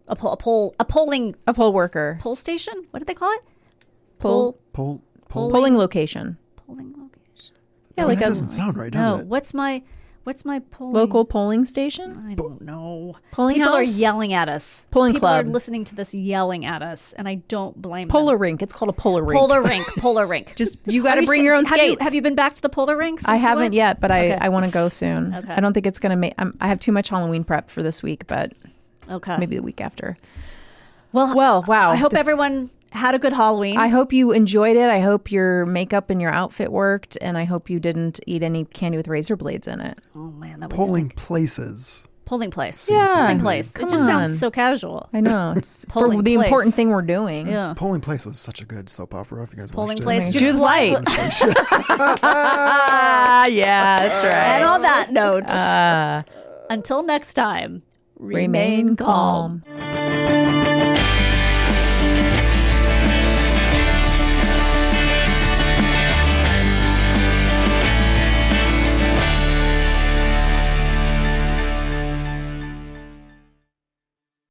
a polling poll worker, poll station. What did they call it? Polling polling location. Polling location. Yeah, that doesn't sound right, does No, it? what's my polling Local polling station. I don't know. Polling People are house? yelling at us. Polling People club. are listening to this yelling at us, and I don't blame Polar them. rink. It's called a polar rink. Polar rink. Just you got to Have bring your own have skates. have you been back to the polar rinks? I haven't yet, but I want to go soon. Okay. I don't think it's going to make. I have too much Halloween prep for this week, but Okay. maybe the week after. Well, wow. I hope everyone had a good Halloween. I hope you enjoyed it. I hope your makeup and your outfit worked, and I hope you didn't eat any candy with razor blades in it. Oh man, that was Polling places. polling place. Yeah. Polling place. Come It just on. sounds so casual. I know it's for Polling the place. important thing we're doing. Yeah. Polling Place was such a good soap opera. If you guys Polling watched place. it. Judith Light. Yeah, that's And right. on that note, until next time, Remain calm.